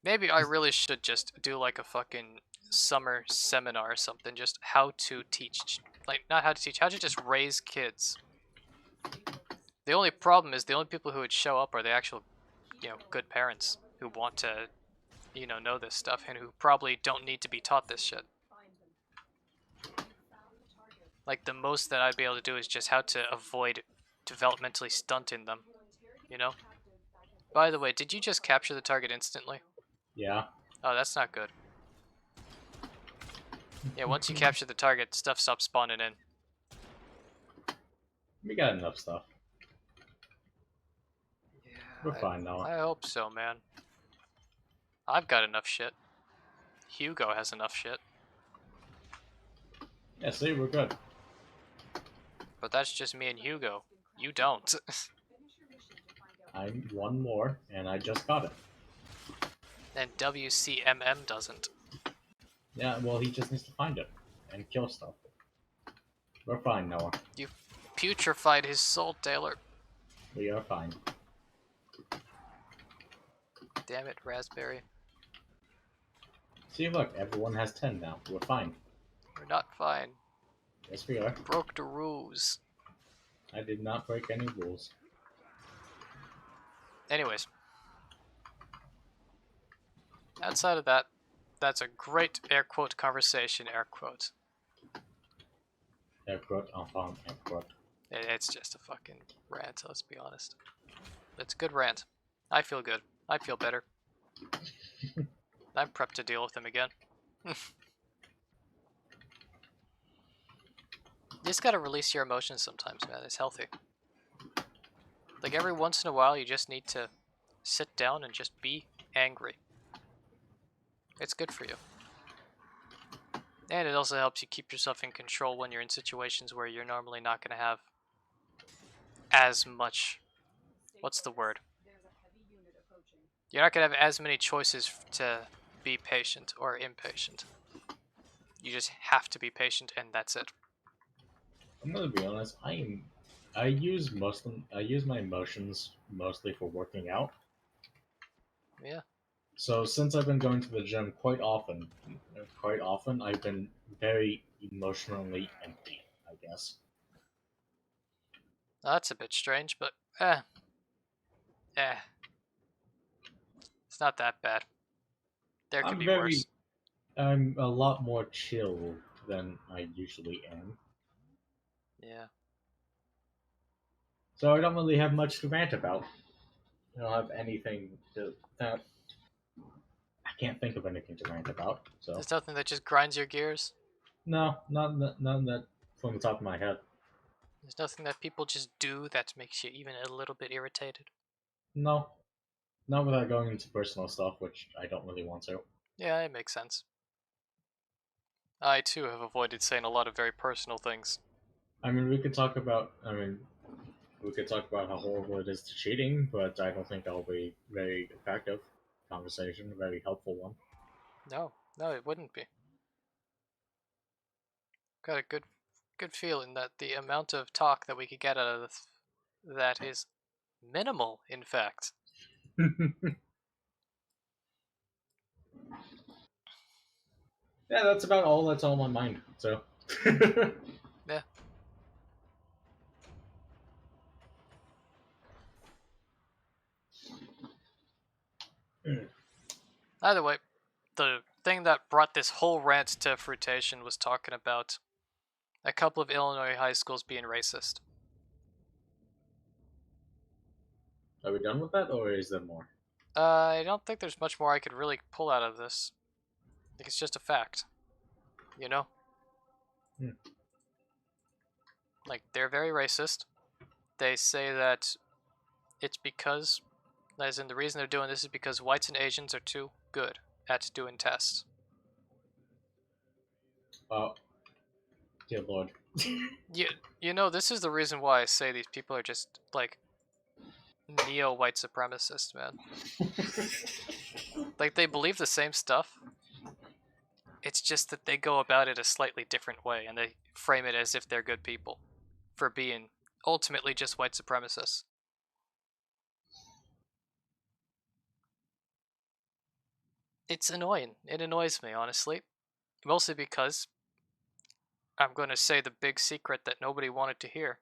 S1: Maybe I really should just do like a fucking summer seminar or something, just how to teach, like, not how to teach, how to just raise kids. The only problem is the only people who would show up are the actual, good parents who want to, know this stuff and who probably don't need to be taught this shit. Like, the most that I'd be able to do is just how to avoid developmentally stunting them, By the way, did you just capture the target instantly?
S2: Yeah.
S1: Oh, that's not good. Yeah, once you capture the target, stuff stops spawning in.
S2: We got enough stuff.
S1: Yeah,
S2: We're fine now.
S1: I hope so, man. I've got enough shit. Hugo has enough shit.
S2: Yeah, see, we're good.
S1: But that's just me and Hugo. You don't.
S2: I'm one more, and I just got it.
S1: And WCMM doesn't.
S2: Yeah, well, he just needs to find it and kill stuff. We're fine, Noah.
S1: You putrefied his soul, Taylor.
S2: We are fine.
S1: Damn it, Raspberry.
S2: See, look, everyone has 10 now. We're fine.
S1: We're not fine.
S2: Yes, we are.
S1: Broke the rules.
S2: I did not break any rules.
S1: Anyways. Outside of that, that's a great air quote conversation, air quote.
S2: Air quote, enfant, air quote.
S1: It's just a fucking rant, let's be honest. It's a good rant. I feel good. I feel better. I'm prepped to deal with him again. You just gotta release your emotions sometimes, man. It's healthy. Like, every once in a while, you just need to sit down and just be angry. It's good for you. And it also helps you keep yourself in control when you're in situations where you're normally not going to have as much... What's the word?
S3: There's a heavy unit approaching.
S1: You're not gonna have as many choices to be patient or impatient. You just have to be patient, and that's it.
S2: I'm gonna be honest. I use I use my emotions mostly for working out.
S1: Yeah.
S2: So since I've been going to the gym quite often, I've been very emotionally empty, I guess.
S1: That's a bit strange, but eh, it's not that bad. There could
S2: I'm
S1: be
S2: very,
S1: worse.
S2: I'm a lot more chill than I usually am.
S1: Yeah.
S2: So I don't really have much to rant about. I don't have anything that I can't think of anything to rant about. So
S1: There's nothing that just grinds your gears.
S2: no, none that from the top of my head.
S1: There's nothing that people just do that makes you even a little bit irritated.
S2: No, not without going into personal stuff, which I don't really want to.
S1: Yeah, it makes sense. I too have avoided saying a lot of very personal things.
S2: I mean, we could talk about. I mean, we could talk about how horrible it is to cheating, but I don't think that'll be very effective conversation, a very helpful one.
S1: No, no, it wouldn't be. Got a good feeling that the amount of talk that we could get out of that is minimal, in fact.
S2: Yeah, that's about all that's on my mind. So,
S1: Yeah. Either way, the thing that brought this whole rant to fruition was talking about a couple of Illinois high schools being racist.
S2: are we done with that, or is there more?
S1: I don't think there's much more I could really pull out of this. I think it's just a fact. You know?
S2: Hmm.
S1: Like, they're very racist. They say that it's because, as in the reason they're doing this is because whites and Asians are too good at doing tests.
S2: Oh, dear lord.
S1: You know, this is the reason why I say these people are just, like, neo-white supremacists, man. Like, they believe the same stuff. It's just that they go about it a slightly different way, and they frame it as if they're good people for being ultimately just white supremacists. It's annoying. It annoys me, honestly. Mostly because I'm going to say the big secret that nobody wanted to hear.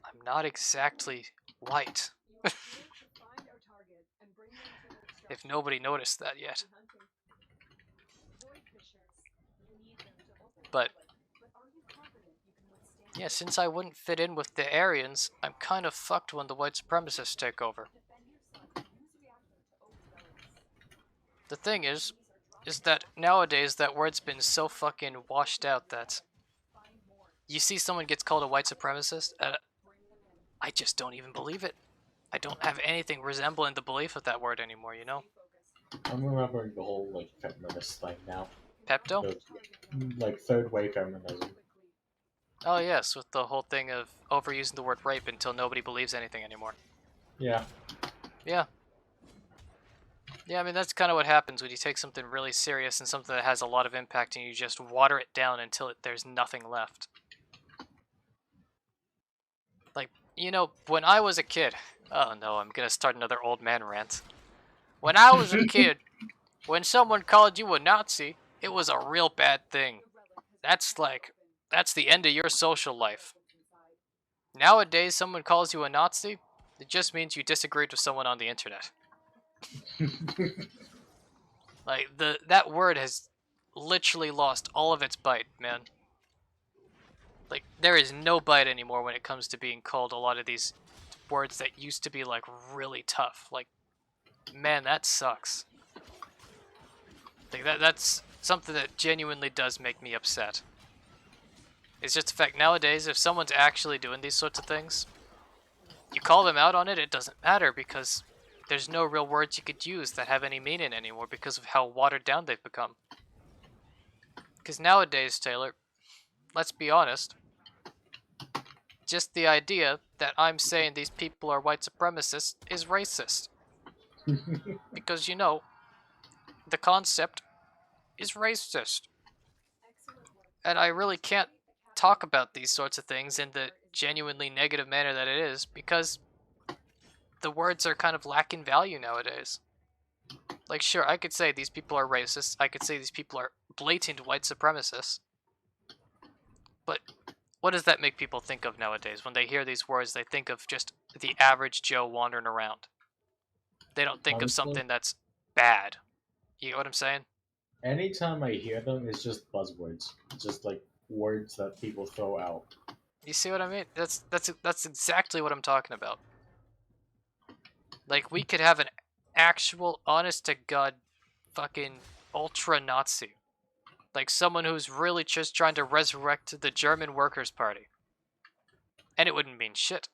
S1: I'm not exactly white,
S3: You need to find our target and bring them to their structure.
S1: if nobody noticed that yet.
S3: Void fissures. You need them to open
S1: But
S3: but are you confident you can withstand
S1: yeah, since I wouldn't fit in with the Aryans, I'm kind of fucked when the white supremacists take over.
S3: defend yourself? Use reactor to open barrels.
S1: The thing is that nowadays that word's been so fucking washed out that you see someone gets called a white supremacist, I just don't even believe it. I don't have anything resembling the belief of that word anymore, you know?
S2: I'm remembering the whole like feminist thing now.
S1: Pepto?
S2: Like third wave feminism.
S1: Oh yes, with the whole thing of overusing the word rape until nobody believes anything anymore.
S2: Yeah.
S1: Yeah. Yeah, I mean, that's kind of what happens when you take something really serious and something that has a lot of impact and you just water it down until there's nothing left. Like, you know, when I was a kid... Oh no, I'm gonna start another old man rant. When I was a kid, when someone called you a Nazi, it was a real bad thing. That's the end of your social life. Nowadays, someone calls you a Nazi, it just means you disagreed with someone on the internet. Like, that word has literally lost all of its bite, man. Like, there is no bite anymore when it comes to being called a lot of these words that used to be, like, really tough. Like, man, that sucks. Like, that's something that genuinely does make me upset. It's just the fact nowadays, if someone's actually doing these sorts of things, you call them out on it, it doesn't matter because there's no real words you could use that have any meaning anymore because of how watered down they've become. Because nowadays, Taylor, let's be honest, just the idea that I'm saying these people are white supremacists is racist. Because, you know, the concept is racist.
S3: Excellent work.
S1: And I really can't talk about these sorts of things in the genuinely negative manner that it is, because the words are kind of lacking value nowadays. Like, sure, I could say these people are racist, I could say these people are blatant white supremacists, but what does that make people think of nowadays? When they hear these words, they think of just the average Joe wandering around. They don't think of
S2: Honestly,
S1: something that's bad. You get what I'm saying?
S2: anytime I hear them, it's just buzzwords. Just like words that people throw out.
S1: You see what I mean? That's exactly what I'm talking about. Like, we could have an actual, honest to God, fucking ultra Nazi. Like, someone who's really just trying to resurrect the German Workers' Party. And it wouldn't mean shit.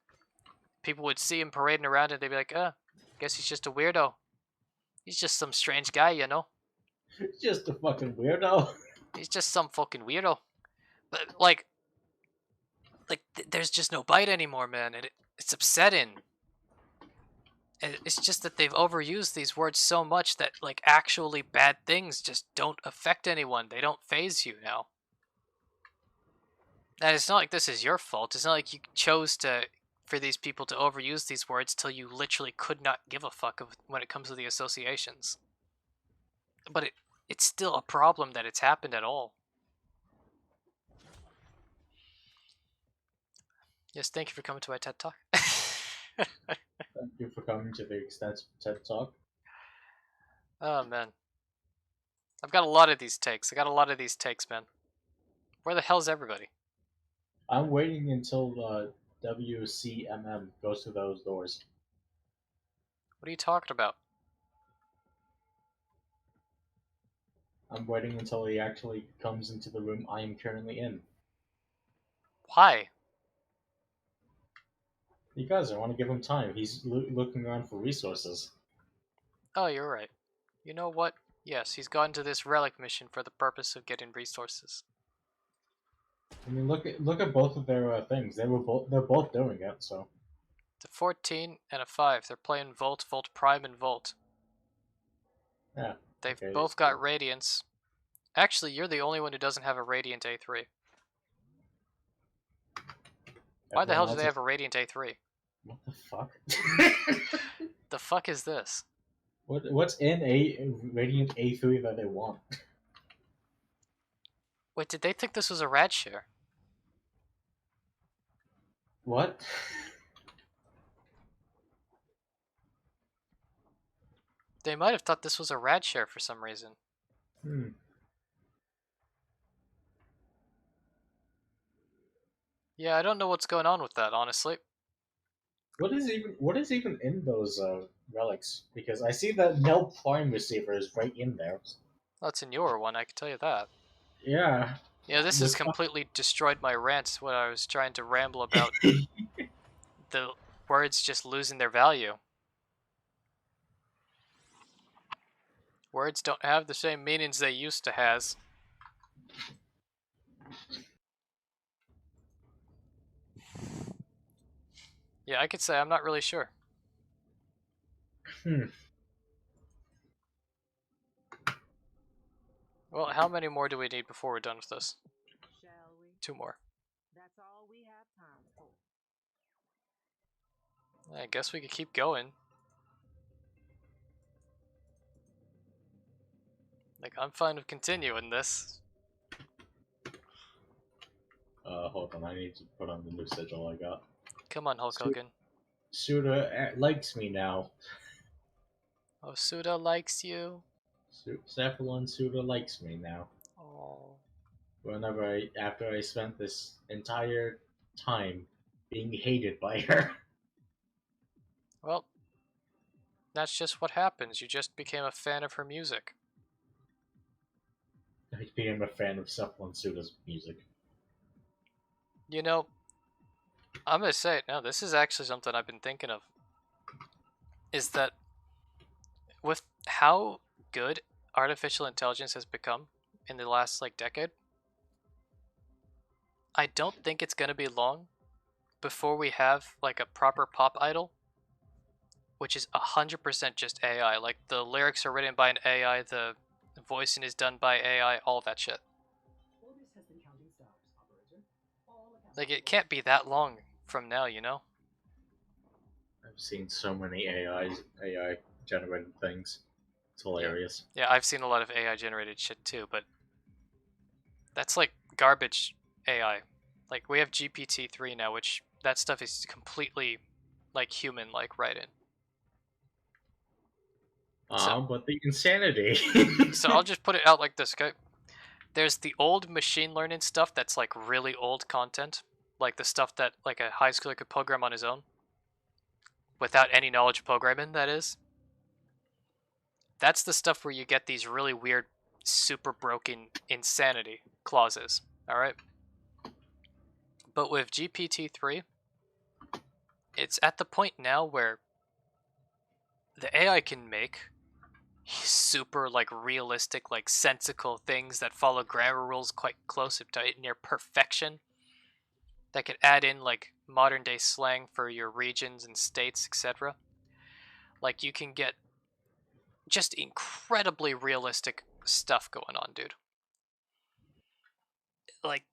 S1: People would see him parading around and they'd be like, guess he's just a weirdo. He's just some strange guy, you know?
S2: Just a fucking weirdo.
S1: He's just some fucking weirdo. But, there's just no bite anymore, man. And it's upsetting. And it's just that they've overused these words so much that, like, actually bad things just don't affect anyone. They don't phase you now. And it's not like this is your fault. It's not like you chose for these people to overuse these words till you literally could not give a fuck when it comes to the associations. But it's still a problem that it's happened at all. Yes, thank you for coming to my TED Talk.
S2: Thank you for coming to the extensive TED Talk.
S1: Oh, man. I've got a lot of these takes. Man. Where the hell's everybody?
S2: I'm waiting until the WCMM goes through those doors.
S1: What are you talking about?
S2: I'm waiting until he actually comes into the room I am currently in.
S1: Why?
S2: Because I want to give him time. He's looking around for resources.
S1: Oh, you're right. You know what? Yes, he's gone to this relic mission for the purpose of getting resources.
S2: I mean, look at both of their things. They're both doing it. So
S1: It's a 14 and a 5. They're playing Volt, Volt Prime, and Volt.
S2: yeah,
S1: They've
S2: okay,
S1: both got Radiance. Actually, you're the only one who doesn't have a Radiant A3. Why the hell do they have a Radiant A3?
S2: What the fuck?
S1: The fuck is this?
S2: What's in a Radiant A3 that they want?
S1: Wait, did they think this was a rad share?
S2: What?
S1: They might have thought this was a rad share for some reason.
S2: Hmm.
S1: Yeah, I don't know what's going on with that, honestly.
S2: What is even in those relics? Because I see that no prime receiver is right in there.
S1: That's a newer one, I can tell you that.
S2: Yeah.
S1: Yeah, this has completely destroyed my rant when I was trying to ramble about the words just losing their value. Words don't have the same meanings they used to has. Yeah, I could say I'm not really sure. Well, how many more do we need before we're done with this?
S6: Shall we?
S1: 2 more.
S6: That's all we have time for.
S1: I guess we could keep going. Like, I'm fine with continuing this.
S2: Hold on, I need to put on the new sigil I got.
S1: Come on, Hulk Hogan.
S2: Suda likes me now.
S1: Oh, Suda likes you.
S2: Cephalon Suda likes me now.
S1: Oh.
S2: After I spent this entire time being hated by her.
S1: Well, that's just what happens. You just became a fan of her music.
S2: I became a fan of Cephalon Suda's music.
S1: You know, I'm gonna say it now. This is actually something I've been thinking of. Is that with how good artificial intelligence has become in the last decade, I don't think it's gonna be long before we have a proper pop idol which is 100% just AI. Like, the lyrics are written by an AI, the voicing is done by AI, all that shit.
S5: Orbis has been counting stars, operator. All accounts
S1: Like, it can't be that long from now, you know?
S2: I've seen so many AI generated things. It's hilarious.
S1: Yeah, I've seen a lot of AI generated shit too, but that's like garbage AI. Like, we have GPT-3 now, which that stuff is completely like human-like writing. So,
S2: But the insanity.
S1: so I'll just put it out like this, okay? There's the old machine learning stuff that's like really old content, like the stuff that like a high schooler could program on his own, without any knowledge of programming, that is. That's the stuff where you get these really weird, super broken insanity clauses, alright? But with GPT-3, it's at the point now where the AI can make super like realistic, like sensical things that follow grammar rules quite close to near perfection. That could add in like modern day slang for your regions and states, etc. Like, you can get just incredibly realistic stuff going on, dude. Like,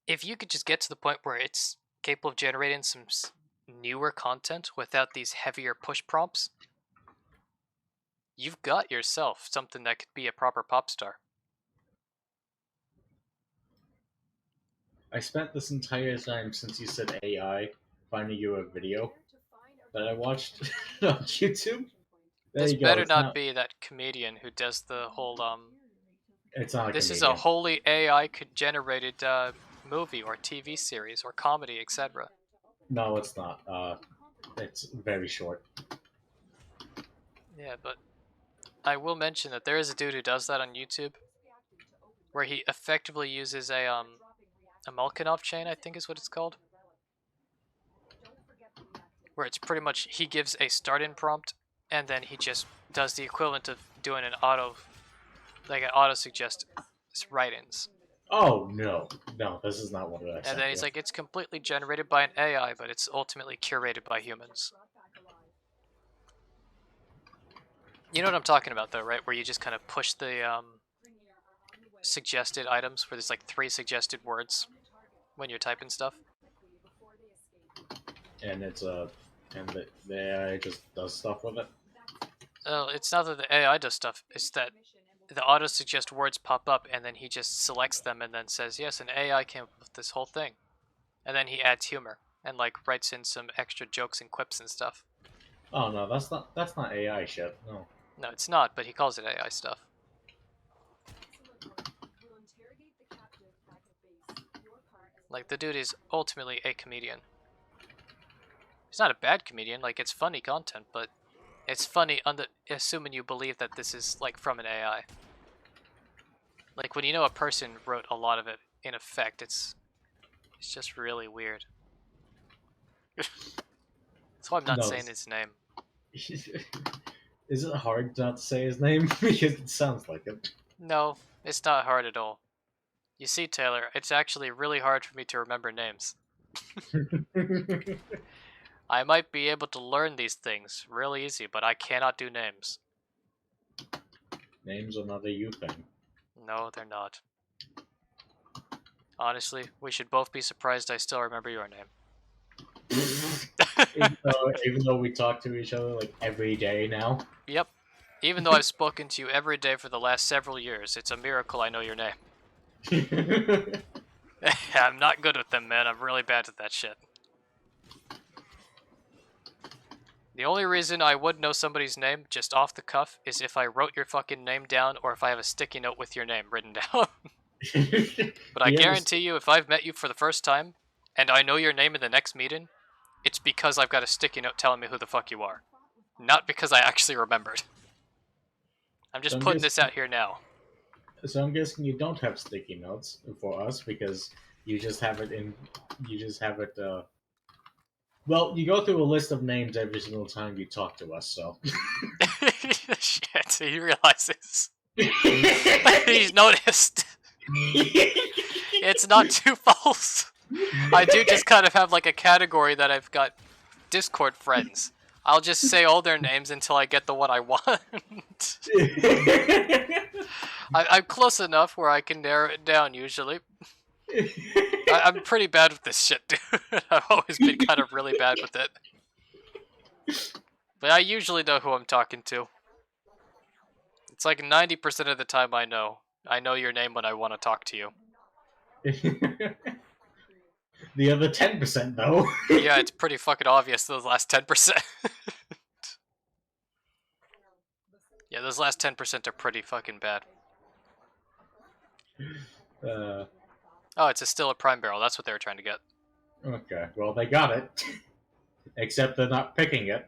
S1: if you could just get to the point where it's capable of generating some newer content without these heavier push prompts, you've got yourself something that could be a proper pop star.
S2: I spent this entire time since you said AI finding you a video that I watched on YouTube. There
S1: This
S2: you go.
S1: better
S2: It's
S1: not be that comedian who does the whole
S2: It's not a
S1: This is
S2: comedian.
S1: a wholly AI generated movie or TV series or comedy, etc.
S2: No, it's not. It's very short.
S1: Yeah, but I will mention that there is a dude who does that on YouTube, where he effectively uses a Malkinov chain, I think is what it's called, where it's pretty much he gives a start-in prompt, and then he just does the equivalent of doing an auto suggest write-ins.
S2: Oh no, this is not what I said.
S1: And then he's like, it's completely generated by an AI, but it's ultimately curated by humans. You know what I'm talking about, though, right? Where you just kind of push the suggested items, where there's like 3 suggested words when you're typing stuff.
S2: And the AI just does stuff with it.
S1: It's not that the AI does stuff, it's that the auto-suggest words pop up, and then he just selects them and then says, yes, an AI came up with this whole thing. And then he adds humor, and like writes in some extra jokes and quips and stuff.
S2: Oh no, that's not AI shit. No.
S1: No, it's not, but he calls it AI stuff. Like, the dude is ultimately a comedian. He's not a bad comedian, like, it's funny content, but it's funny assuming you believe that this is, like, from an AI. Like, when you know a person wrote a lot of it in effect, it's just really weird. That's why I'm not saying his name.
S2: Is it hard not to say his name? Because it sounds like it.
S1: No, it's not hard at all. You see, Taylor, it's actually really hard for me to remember names. I might be able to learn these things real easy, but I cannot do names.
S2: Names are not a you thing.
S1: No, they're not. Honestly, we should both be surprised I still remember your name.
S2: even though we talk to each other like every day now.
S1: Yep. Even though I've spoken to you every day for the last several years, it's a miracle I know your name. I'm not good with them, man. I'm really bad at that shit. The only reason I would know somebody's name, just off the cuff, is if I wrote your fucking name down or if I have a sticky note with your name written down. But I guarantee you, if I've met you for the first time, and I know your name in the next meeting, it's because I've got a sticky note telling me who the fuck you are. Not because I actually remembered. I'm just putting this out here now.
S2: So I'm guessing you don't have sticky notes for us because you just have it well, you go through a list of names every single time you talk to us, so.
S1: Shit, he realizes. He's noticed. It's not too false. I do just kind of have like a category that I've got Discord friends. I'll just say all their names until I get the one I want. I'm close enough where I can narrow it down usually. I'm pretty bad with this shit, dude. I've always been kind of really bad with it. But I usually know who I'm talking to. It's like 90% of the time I know. I know your name when I want to talk to you.
S2: The other 10% though.
S1: Yeah, it's pretty fucking obvious those last 10%. Yeah, those last 10% are pretty fucking bad. Oh, it's still a prime barrel. That's what they were trying to get.
S2: Okay, well they got it. Except they're not picking it.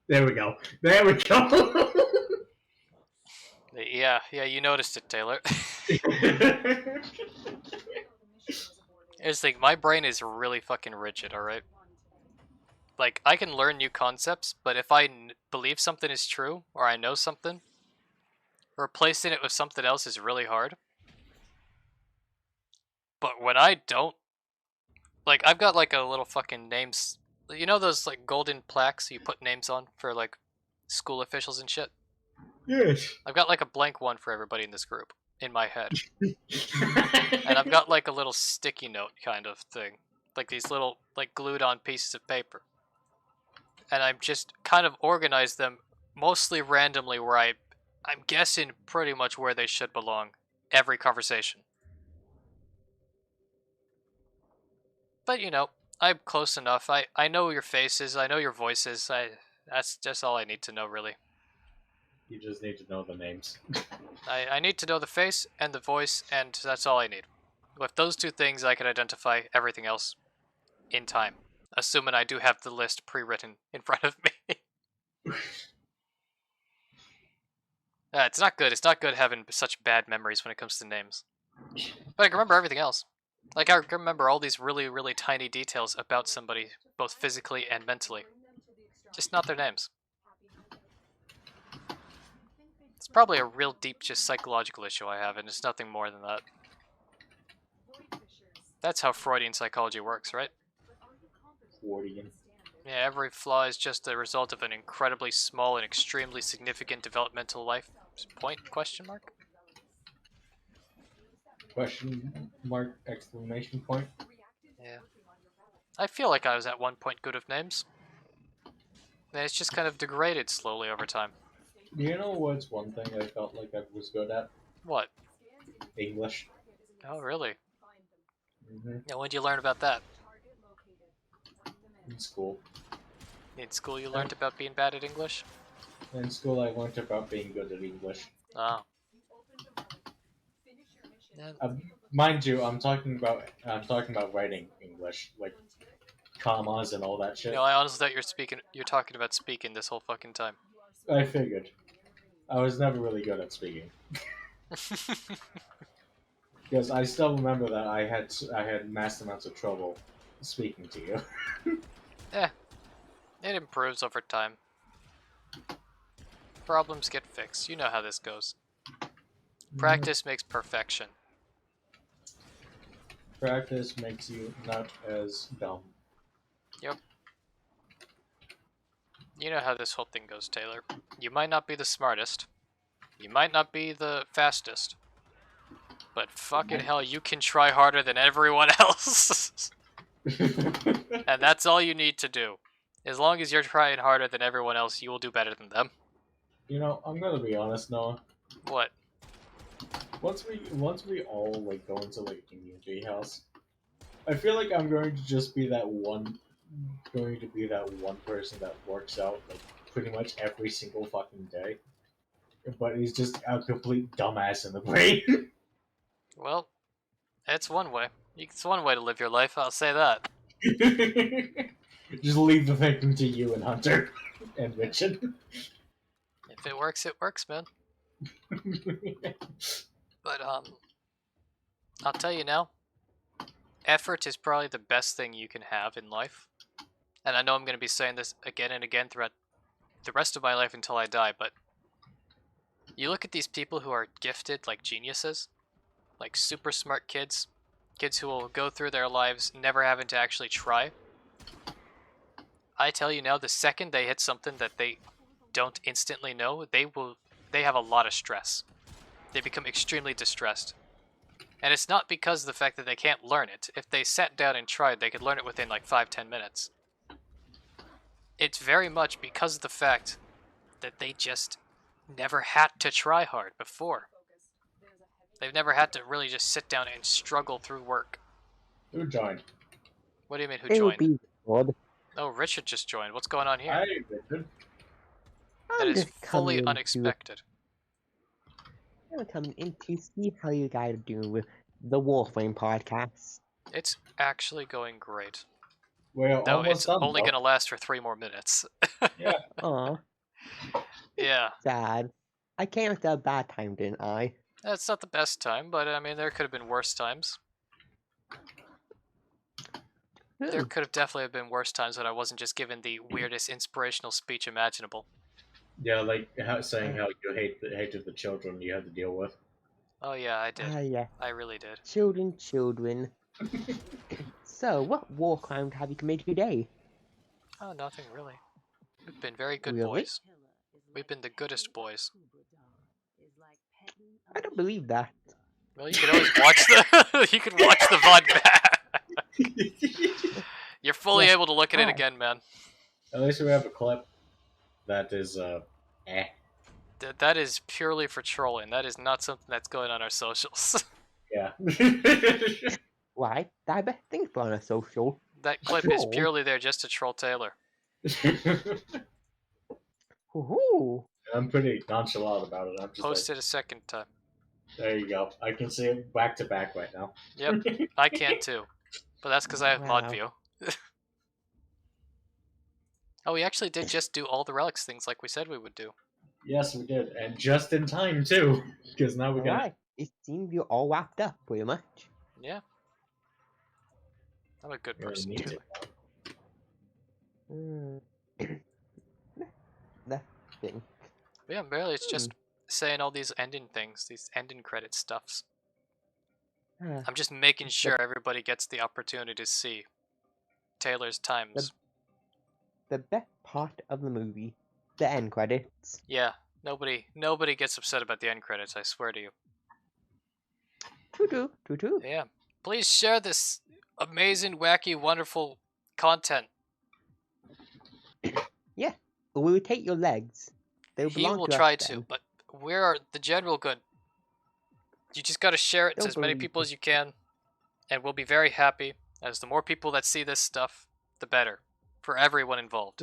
S2: There we go. There we go.
S1: Yeah, you noticed it, Taylor. Here's the thing, my brain is really fucking rigid, alright? Like, I can learn new concepts, but if I believe something is true, or I know something, replacing it with something else is really hard. But when I don't, like, I've got like a little fucking names, you know those like golden plaques you put names on for like school officials and shit?
S2: Yes.
S1: I've got like a blank one for everybody in this group, in my head. And I've got like a little sticky note kind of thing. Like these little, like glued on pieces of paper. And I've just kind of organized them mostly randomly where I'm guessing pretty much where they should belong every conversation. But you know, I'm close enough. I know your faces, I know your voices. That's just all I need to know really.
S2: You just need to know the names.
S1: I need to know the face and the voice, and that's all I need. With those two things, I can identify everything else in time. Assuming I do have the list pre-written in front of me. It's not good. It's not good having such bad memories when it comes to names. But I can remember everything else. Like, I can remember all these really, really tiny details about somebody, both physically and mentally. Just not their names. It's probably a real deep, just psychological issue I have, and it's nothing more than that. That's how Freudian psychology works, right?
S2: Freudian.
S1: Yeah, every flaw is just the result of an incredibly small and extremely significant developmental life point, question mark?
S2: Question mark, exclamation point.
S1: Yeah. I feel like I was at one point good with names. And it's just kind of degraded slowly over time.
S2: Do you know what's one thing I felt like I was good at?
S1: What?
S2: English.
S1: Oh, really?
S2: Mm-hmm.
S1: Yeah, when did you learn about that?
S2: In school.
S1: In school you learned about being bad at English?
S2: In school, I learned about being good at English.
S1: Oh. Yeah.
S2: Mind you, I'm talking about writing English, like commas and all that shit.
S1: No, I honestly thought you're talking about speaking this whole fucking time.
S2: I figured. I was never really good at speaking. Because I still remember that I had mass amounts of trouble speaking to you.
S1: Yeah. It improves over time. Problems get fixed. You know how this goes. Practice makes perfection.
S2: Practice makes you not as dumb.
S1: Yep. You know how this whole thing goes, Taylor. You might not be the smartest. You might not be the fastest. But fucking hell, you can try harder than everyone else. And that's all you need to do. As long as you're trying harder than everyone else, you will do better than them.
S2: You know, I'm gonna be honest, Noah.
S1: What?
S2: Once we all like go into like a community house, I feel like I'm going to just be that one person that works out like pretty much every single fucking day. But he's just a complete dumbass in the brain.
S1: Well, it's one way. It's one way to live your life, I'll say that.
S2: Just leave the thinking to you and Hunter and Richard.
S1: If it works, man. But, I'll tell you now, effort is probably the best thing you can have in life. And I know I'm going to be saying this again and again throughout the rest of my life until I die, but you look at these people who are gifted like geniuses, like super smart kids who will go through their lives never having to actually try. I tell you now, the second they hit something that they don't instantly know, they have a lot of stress. They become extremely distressed. And it's not because of the fact that they can't learn it. If they sat down and tried, they could learn it within like 5-10 minutes. It's very much because of the fact that they just never had to try hard before. They've never had to really just sit down and struggle through work.
S2: Who joined?
S1: What do you mean, who
S7: It will
S1: joined?
S7: be good.
S1: Oh, Richard just joined. What's going on here?
S2: Hi, Richard.
S1: That
S7: I'm
S1: is
S7: just coming
S1: fully
S7: in
S1: unexpected.
S7: I'm coming in to see how you guys are doing with the Warframe podcast.
S1: It's actually going great.
S2: We're
S1: Though
S2: almost
S1: it's
S2: done,
S1: only
S2: though.
S1: going to last for 3 more minutes.
S2: Yeah.
S7: Aw,
S1: Yeah,
S7: sad. I came at a bad time, didn't I?
S1: that's not the best time, but I mean, there could have been worse times. There could have definitely been worse times when I wasn't just given the weirdest inspirational speech imaginable.
S2: Yeah, like saying how you hated the children you had to deal with.
S1: Oh yeah, I did.
S7: Ah, yeah.
S1: I really did.
S7: Children. So, what war crime have you committed today?
S1: Oh, nothing really. We've been very good
S7: Really?
S1: boys. We've been the goodest boys.
S7: I don't believe that.
S1: Well, you can always watch the you can watch the VOD back. You're fully
S7: Yeah.
S1: able to look at it
S7: Hi.
S1: again, man.
S2: At least we have a clip that is, eh.
S1: That is purely for trolling. That is not something that's going on our socials.
S2: Yeah.
S7: Why? I bet things on a social.
S1: That clip is
S7: Troll?
S1: purely there just to troll Taylor.
S7: Woohoo!
S2: I'm pretty nonchalant about it. I'm just
S1: Post it a second time.
S2: there you go. I can see it back to back right now.
S1: Yep, I can too. But that's because I have mod
S7: Wow.
S1: view. Oh, we actually did just do all the relics things like we said we would do.
S2: Yes, we did, and just in time too, because now we got.
S7: Alright, it seems you're all wrapped up, pretty much.
S1: Yeah. I'm a good
S2: Really
S1: person,
S2: need
S1: Taylor.
S7: That thing.
S1: But yeah, really, it's just saying all these ending things, these ending credit stuffs.
S7: Ah,
S1: I'm just making sure everybody gets the opportunity to see Taylor's times.
S7: the best part of the movie, the end credits.
S1: Yeah, nobody gets upset about the end credits, I swear to you.
S7: Tutu.
S1: Yeah. Please share this amazing, wacky, wonderful content.
S7: We will take your legs. They will
S1: He
S7: belong
S1: will
S7: to us
S1: try
S7: then.
S1: to, but we're the general good. You just gotta share it to
S7: Don't
S1: as many
S7: believe
S1: people
S7: it.
S1: as you can, and we'll be very happy, as the more people that see this stuff, the better. For everyone involved.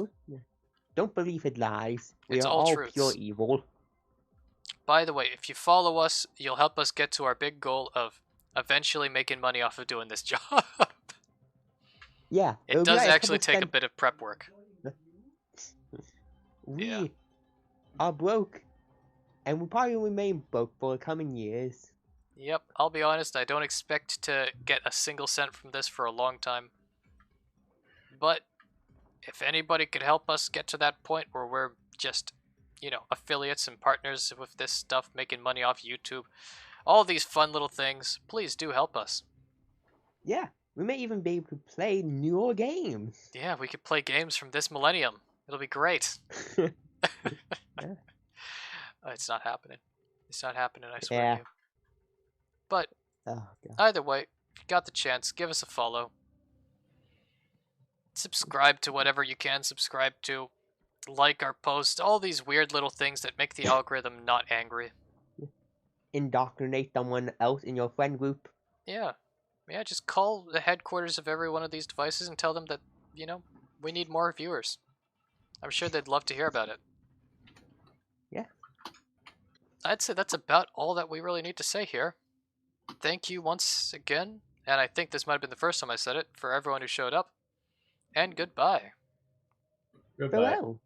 S7: Don't believe it lies. We
S1: It's
S7: are
S1: all
S7: all
S1: truths.
S7: pure evil.
S1: By the way, if you follow us, you'll help us get to our big goal of eventually making money off of doing this job.
S7: Yeah.
S1: It
S7: will be
S1: does
S7: like a
S1: actually
S7: couple
S1: take a
S7: cent-
S1: bit of prep work.
S7: We
S1: Yeah.
S7: are broke. And will probably remain broke for the coming years.
S1: Yep, I'll be honest, I don't expect to get a single cent from this for a long time. But if anybody could help us get to that point where we're just, affiliates and partners with this stuff, making money off YouTube, all these fun little things, please do help us.
S7: Yeah. We may even be able to play newer games.
S1: Yeah, we could play games from this millennium. It'll be great. It's not happening. It's not happening, I swear
S7: Yeah.
S1: to you. But
S7: Oh, God.
S1: either way, if you got the chance, give us a follow. Subscribe to whatever you can subscribe to. Like our posts. All these weird little things that make the algorithm not angry.
S7: Indoctrinate someone else in your friend group.
S1: Yeah. Yeah, just call the headquarters of every one of these devices and tell them that, we need more viewers. I'm sure they'd love to hear about it.
S7: Yeah.
S1: I'd say that's about all that we really need to say here. Thank you once again, and I think this might have been the first time I said it, for everyone who showed up. And goodbye.
S2: Goodbye.
S7: Farewell.